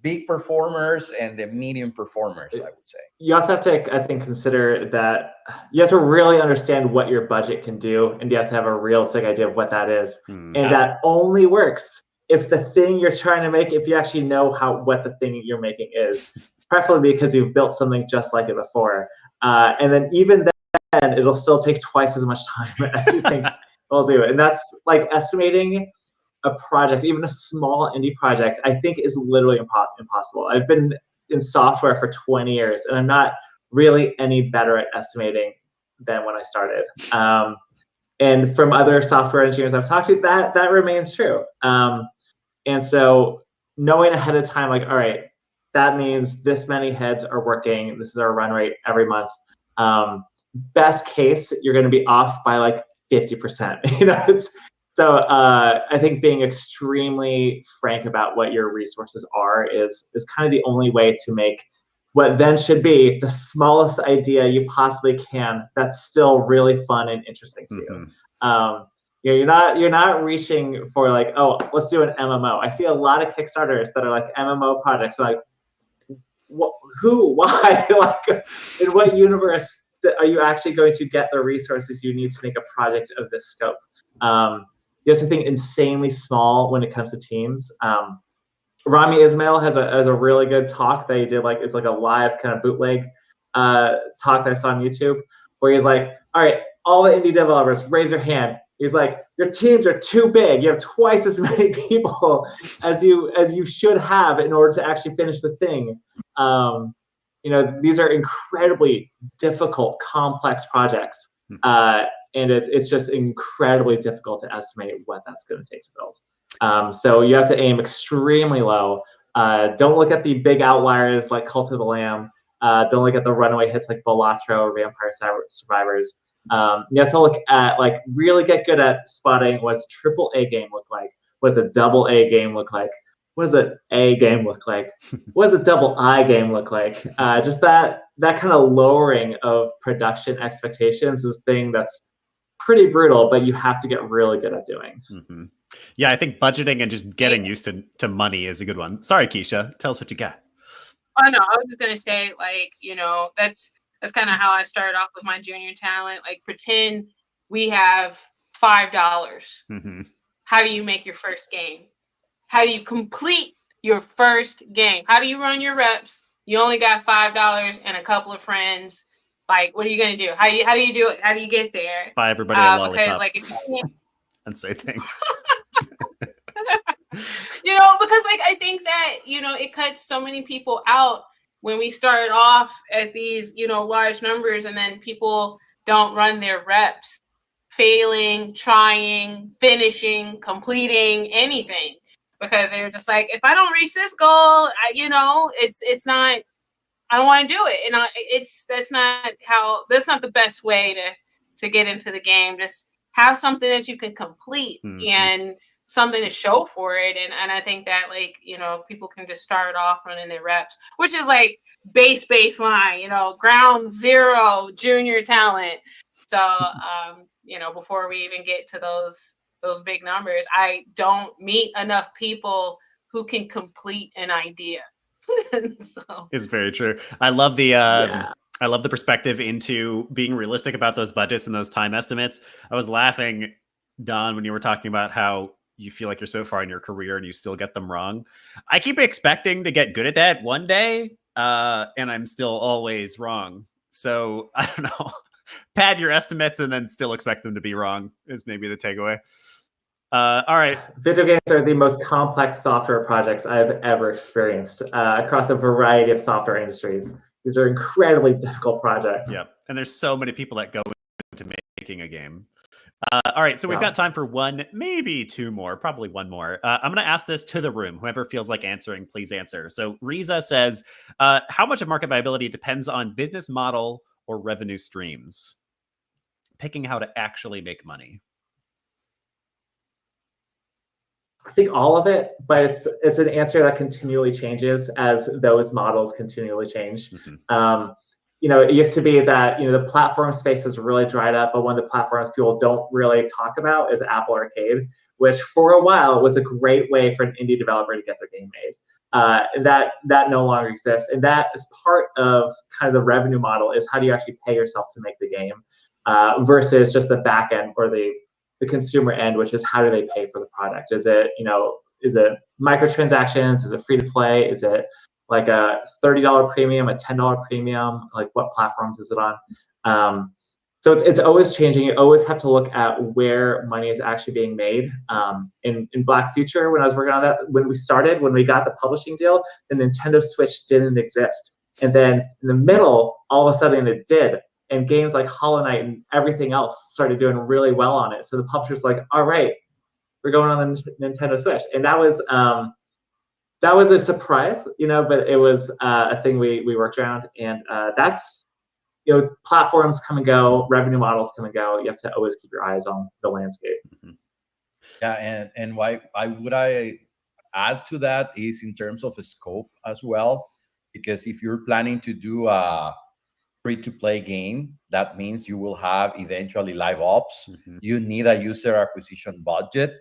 big performers and the medium performers, I would say. You also have to, I think, consider that you have to really understand what your budget can do, and you have to have a realistic idea of what that is. And that only works if the thing you're trying to make, if you actually know what the thing you're making is, preferably because you've built something just like it before. And then even then, it'll still take twice as much time as you think it'll do. And that's like estimating a project, even a small indie project, I think is literally impossible. I've been in software for 20 years, and I'm not really any better at estimating than when I started. And from other software engineers I've talked to, that remains true. And so knowing ahead of time, like, all right, that means this many heads are working, this is our run rate every month. Best case, you're going to be off by like 50%. You know, so I think being extremely frank about what your resources are is kind of the only way to make what then should be the smallest idea you possibly can that's still really fun and interesting to you. You're not reaching for like, oh, let's do an MMO. I see a lot of Kickstarters that are like MMO projects. Like, who, why, like, in what universe are you actually going to get the resources you need to make a project of this scope? You have to think insanely small when it comes to teams. Rami Ismail has a really good talk that he did. Like, it's like a live kind of bootleg talk that I saw on YouTube, where he's like, all right, all the indie developers, raise your hand. He's like, your teams are too big. You have twice as many people as you should have in order to actually finish the thing. These are incredibly difficult, complex projects, and it's just incredibly difficult to estimate what that's going to take to build. So you have to aim extremely low. Don't look at the big outliers like Cult of the Lamb. Don't look at the runaway hits like Balatro or Vampire Survivors. You have to look at, like, really get good at spotting what does a triple A game look like? What does a double A game look like? What does an A game look like? What does a double I game look like? Just that kind of lowering of production expectations is a thing that's pretty brutal, but you have to get really good at doing. Mm-hmm. Yeah, I think budgeting and just getting used to money is a good one. Sorry, Kesha, tell us what you got. Oh no, I was just gonna say, like, that's kind of how I started off with my junior talent. Like, pretend we have $5. Mm-hmm. How do you make your first game? How do you complete your first game? How do you run your reps? You only got $5 and a couple of friends. Like, what are you gonna do? How do you do it? How do you get there? Buy everybody a lollipop. Because, like, if you can't and say thanks. Because, like, I think that, it cuts so many people out when we started off at these, large numbers, and then people don't run their reps, failing, trying, finishing, completing anything, because they're just like, if I don't reach this goal, it's not, I don't want to do it. And that's not the best way to get into the game. Just have something that you can complete and something to show for it. And I think that, like, people can just start off running their reps, which is like baseline, ground zero junior talent. So, before we even get to those big numbers, I don't meet enough people who can complete an idea. So it's very true. I love the perspective into being realistic about those budgets and those time estimates. I was laughing, Don, when you were talking about how you feel like you're so far in your career and you still get them wrong. I keep expecting to get good at that one day, and I'm still always wrong. So I don't know. Pad your estimates and then still expect them to be wrong is maybe the takeaway. All right. Video games are the most complex software projects I've ever experienced across a variety of software industries. These are incredibly difficult projects. Yeah, and there's so many people that go into making a game. All right, so we've got time for one, maybe two more, probably one more. I'm going to ask this to the room. Whoever feels like answering, please answer. So Riza says, how much of market viability depends on business model or revenue streams? Picking how to actually make money. I think all of it, but it's an answer that continually changes as those models continually change. Mm-hmm. It used to be that the platform space has really dried up, but one of the platforms people don't really talk about is Apple Arcade, which for a while was a great way for an indie developer to get their game made. That no longer exists, and that is part of kind of the revenue model, is how do you actually pay yourself to make the game versus just the back end or the consumer end, which is how do they pay for the product? Is it microtransactions? Is it free to play? Is it like a $30 premium, a $10 premium? Like, what platforms is it on? So it's always changing. You always have to look at where money is actually being made. In Black Future, when I was working on that, when we got the publishing deal, the Nintendo Switch didn't exist. And then in the middle, all of a sudden it did. And games like Hollow Knight and everything else started doing really well on it. So the publisher's like, all right, we're going on the Nintendo Switch. And that was a surprise, but it was a thing we worked around. And that's, platforms come and go, revenue models come and go. You have to always keep your eyes on the landscape. Mm-hmm. Yeah, and why would I add to that is in terms of scope as well, because if you're planning to do free-to-play game, that means you will have eventually live ops. Mhm. You need a user acquisition budget,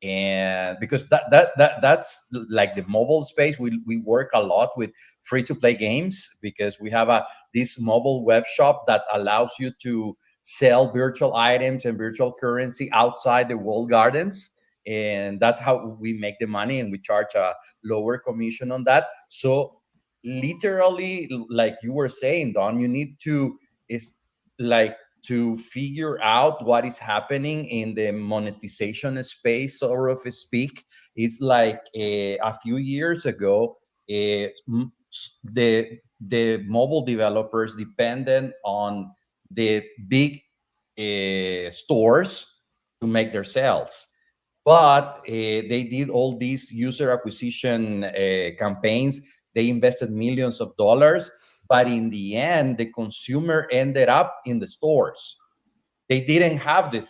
and because that's like the mobile space. We work a lot with free-to-play games because we have this mobile web shop that allows you to sell virtual items and virtual currency outside the walled gardens, and that's how we make the money, and we charge a lower commission on that. So literally, like you were saying, Don, you need to is like to figure out what is happening in the monetization space, so to speak. It's like a few years ago, the mobile developers depended on the big stores to make their sales, but they did all these user acquisition campaigns. They invested millions of dollars, but in the end, the consumer ended up in the stores. They didn't have this,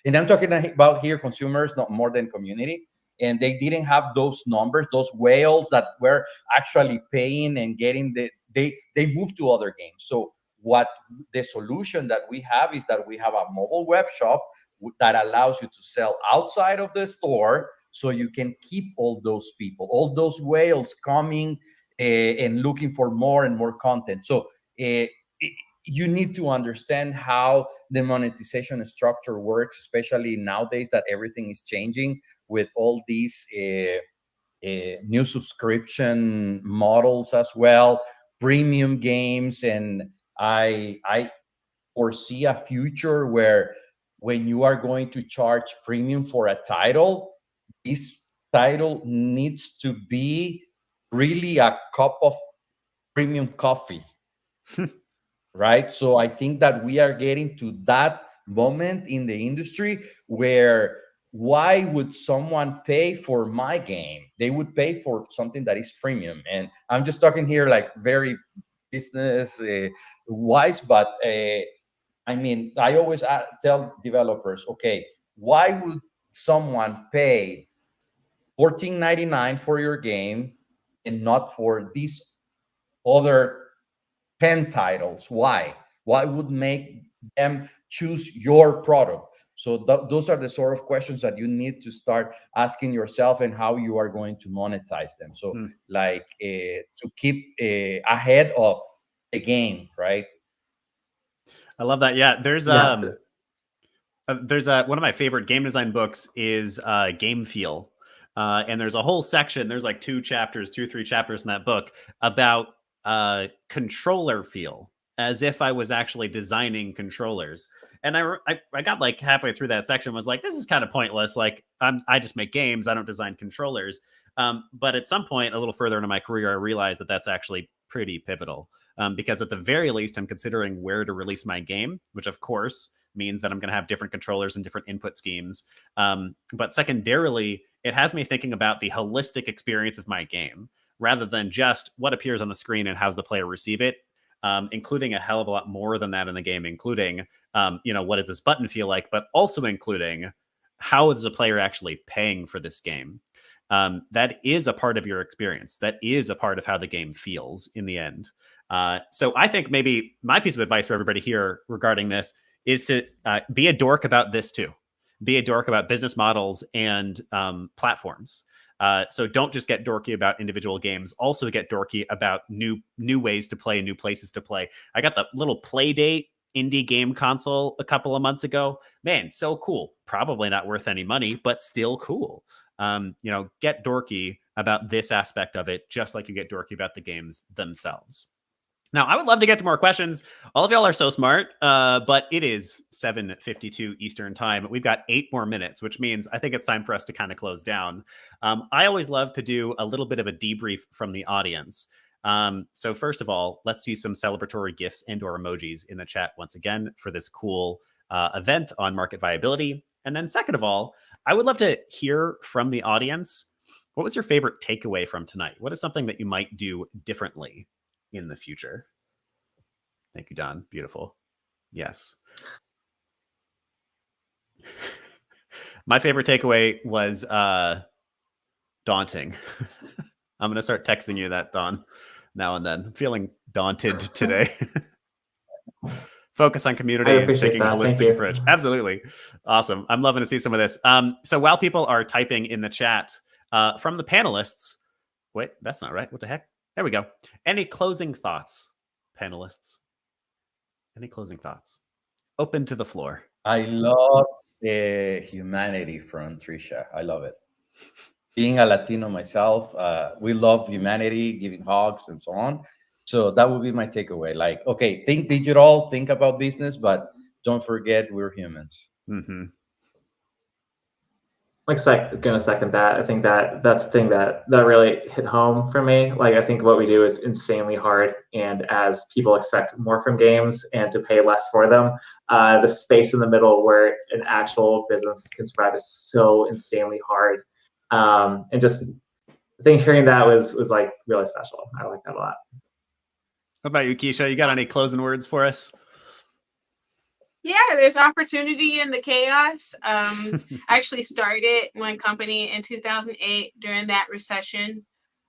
and I'm talking about here consumers, not more than community. And they didn't have those numbers, those whales that were actually paying and getting they moved to other games. So what the solution that we have is that we have a mobile web shop that allows you to sell outside of the store, so you can keep all those people, all those whales coming and looking for more and more content. So you need to understand how the monetization structure works, especially nowadays that everything is changing with all these new subscription models as well, premium games. And I foresee a future where when you are going to charge premium for a title, this title needs to be really a cup of premium coffee. Right? So I think that we are getting to that moment in the industry where why would someone pay for my game? They would pay for something that is premium. And I'm just talking here like very business wise, but I mean, I always tell developers, okay, why would someone pay $14.99 for your game and not for these other 10 titles? Why would make them choose your product? So those are the sort of questions that you need to start asking yourself, and how you are going to monetize them. So like to keep ahead of the game, right? I love that. Yeah, there's one of my favorite game design books is Game Feel. And there's a whole section, there's like 2 or 3 chapters in that book about controller feel, as if I was actually designing controllers. And I got like halfway through that section, was like, this is kind of pointless. Like I just make games, I don't design controllers. But at some point, a little further into my career, I realized that that's actually pretty pivotal. Because at the very least, I'm considering where to release my game, which of course means that I'm going to have different controllers and different input schemes. But secondarily, it has me thinking about the holistic experience of my game, rather than just what appears on the screen and how's the player receive it, including a hell of a lot more than that in the game, including, what does this button feel like, but also including how is the player actually paying for this game. That is a part of your experience. That is a part of how the game feels in the end. So I think maybe my piece of advice for everybody here regarding this is to be a dork about this too. Be a dork about business models and platforms. So don't just get dorky about individual games. Also get dorky about new ways to play, new places to play. I got the little Playdate indie game console a couple of months ago. Man, so cool. Probably not worth any money, but still cool. Get dorky about this aspect of it, just like you get dorky about the games themselves. Now, I would love to get to more questions. All of y'all are so smart, but it is 7:52 Eastern time. We've got 8 more minutes, which means I think it's time for us to kind of close down. I always love to do a little bit of a debrief from the audience. So first of all, let's see some celebratory gifs and or emojis in the chat once again for this cool event on market viability. And then second of all, I would love to hear from the audience. What was your favorite takeaway from tonight? What is something that you might do differently in the future? Thank you, Don. Beautiful. Yes. My favorite takeaway was daunting. I'm going to start texting you that, Don. now and then. I'm feeling daunted today. Focus on community I and appreciate taking a that. Thank holistic you. approach. Absolutely. Awesome. I'm loving to see some of this. So while people are typing in the chat, from the panelists, wait, that's not right. What the heck? There we go. Any closing thoughts, panelists? Any closing thoughts? Open to the floor. I love the humanity from Trisha. I love it. Being a Latino myself, we love humanity, giving hugs and so on. So that would be my takeaway. Like, okay, think digital, think about business, but don't forget we're humans. Mm-hmm. Gonna second that. I think that's the thing that really hit home for me. Like, I think what we do is insanely hard, and as people expect more from games and to pay less for them, the space in the middle where an actual business can survive is so insanely hard. And just I think hearing that was like really special. I like that a lot. What about you, Kesha? You got any closing words for us? Yeah, there's opportunity in the chaos. I actually started one company in 2008 during that recession.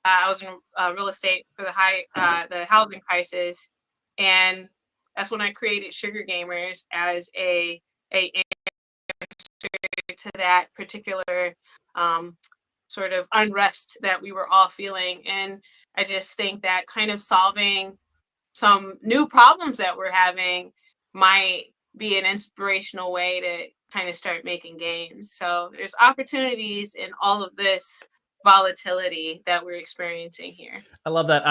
I was in real estate for the housing crisis, and that's when I created Sugar Gamers as a answer to that particular sort of unrest that we were all feeling. And I just think that kind of solving some new problems that we're having might be an inspirational way to kind of start making games. So there's opportunities in all of this volatility that we're experiencing here. I love that.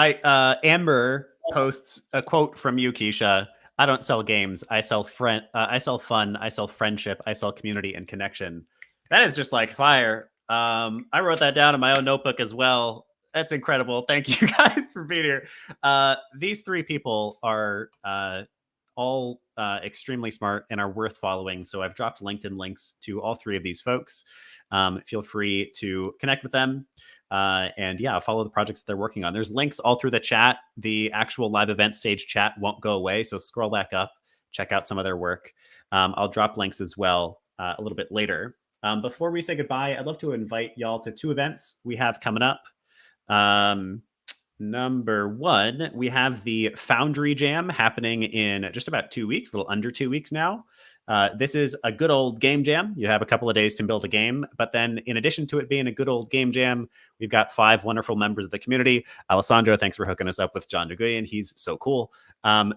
Amber posts a quote from you, Kesha. I don't sell games. I sell I sell fun. I sell friendship. I sell community and connection. That is just like fire. I wrote that down in my own notebook as well. That's incredible. Thank you guys for being here. These three people are all extremely smart and are worth following. So I've dropped LinkedIn links to all three of these folks. Feel free to connect with them. And yeah, follow the projects that they're working on. There's links all through the chat. The actual live event stage chat won't go away. So scroll back up, check out some of their work. I'll drop links as well a little bit later. Before we say goodbye, I'd love to invite y'all to 2 events we have coming up. Number one, we have the Foundry Jam happening in just about 2 weeks, a little under 2 weeks now. This is a good old game jam. You have a couple of days to build a game, but then in addition to it being a good old game jam, we've got 5 wonderful members of the community. Alessandro, thanks for hooking us up with John Nguyen. He's so cool.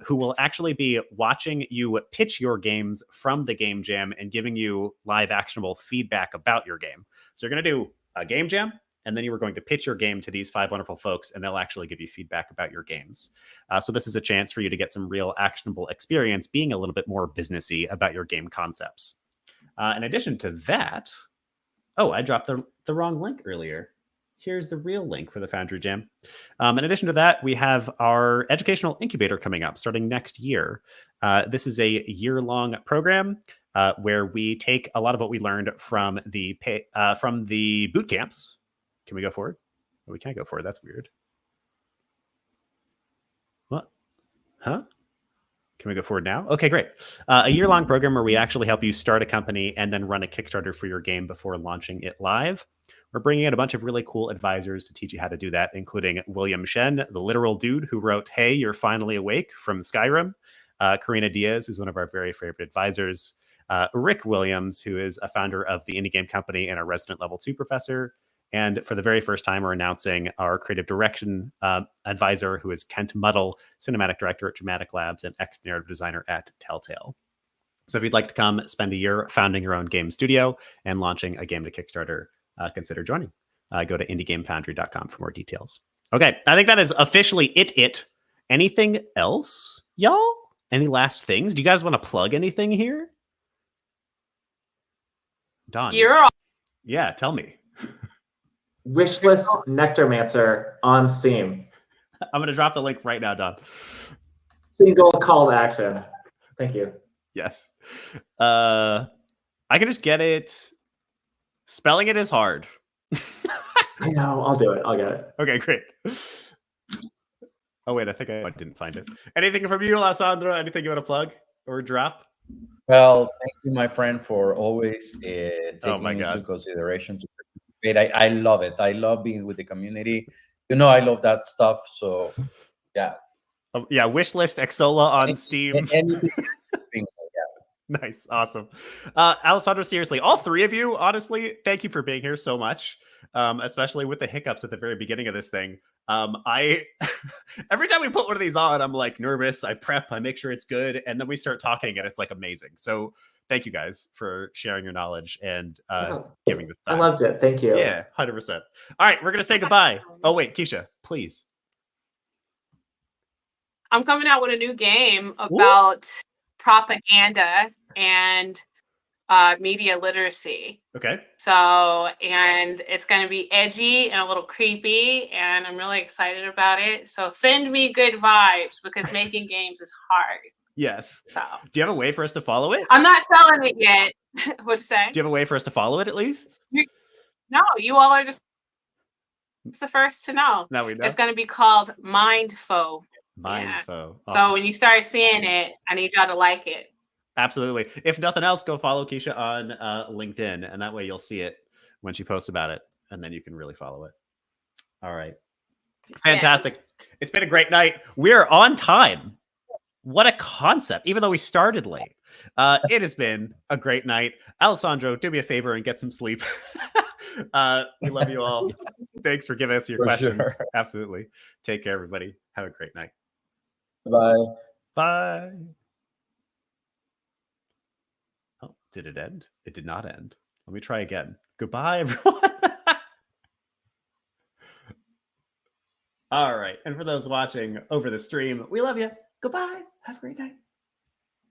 Who will actually be watching you pitch your games from the game jam and giving you live actionable feedback about your game. So you're going to do a game jam, and then you were going to pitch your game to these 5 wonderful folks, and they'll actually give you feedback about your games. So this is a chance for you to get some real actionable experience being a little bit more businessy about your game concepts. In addition to that, I dropped the wrong link earlier. Here's the real link for the Foundry Jam. In addition to that, we have our educational incubator coming up starting next year. This is a year-long program where we take a lot of what we learned from the boot camps. Can we go forward? Oh, we can't go forward. That's weird. What? Huh? Can we go forward now? Okay, great. A year-long program where we actually help you start a company and then run a Kickstarter for your game before launching it live. We're bringing in a bunch of really cool advisors to teach you how to do that, including William Shen, the literal dude who wrote Hey, You're Finally Awake from Skyrim. Karina Diaz, who's one of our very favorite advisors. Rick Williams, who is a founder of the Indie Game Company and a resident level 2 professor. And for the very first time, we're announcing our creative direction advisor, who is Kent Muddle, cinematic director at Dramatic Labs and ex-narrative designer at Telltale. So if you'd like to come spend a year founding your own game studio and launching a game to Kickstarter, consider joining. Go to indiegamefoundry.com for more details. Okay, I think that is officially it. Anything else, y'all? Any last things? Do you guys want to plug anything here? Don. You're all. Yeah, tell me. Wishlist Nectarmancer on Steam. I'm going to drop the link right now, Don. Single call to action. Thank you. Yes. I can just get it. Spelling it is hard. I know. I'll do it. I'll get it. Okay, great. Oh, wait. I think I didn't find it. Anything from you, Alessandro? Anything you want to plug or drop? Well, thank you, my friend, for always taking into consideration to participate. I love it. I love being with the community. I love that stuff. So Yeah. Yeah, wishlist Exola on Steam. Anything. Nice. Awesome. Alessandro, seriously, all three of you, honestly, thank you for being here so much. Especially with the hiccups at the very beginning of this thing. I every time we put one of these on, I'm like nervous. I prep, I make sure it's good, and then we start talking, and it's like amazing. So thank you guys for sharing your knowledge and giving this time. I loved it. Thank you. Yeah, 100%. All right, we're gonna say goodbye. Oh wait, Kesha, please. I'm coming out with a new game about propaganda and media literacy. Okay. So, and it's going to be edgy and a little creepy, and I'm really excited about it. So send me good vibes because making games is hard. Yes. So, do you have a way for us to follow it? I'm not selling it yet. What'd you say? Do you have a way for us to follow it at least? No, you all are just the first to know. Now we know. It's going to be called Mindfo. Mindfo. Yeah. So when you start seeing it, I need y'all to like it. Absolutely. If nothing else, go follow Kesha on LinkedIn, and that way you'll see it when she posts about it, and then you can really follow it. All right. Fantastic. Yeah. It's been a great night. We're on time. What a concept, even though we started late. It has been a great night. Alessandro, do me a favor and get some sleep. We love you all. Thanks for giving us your questions. Sure. Absolutely. Take care, everybody. Have a great night. Bye. Bye. Oh, did it end? It did not end. Let me try again. Goodbye, everyone. All right. And for those watching over the stream, we love you. Goodbye. Have a great night.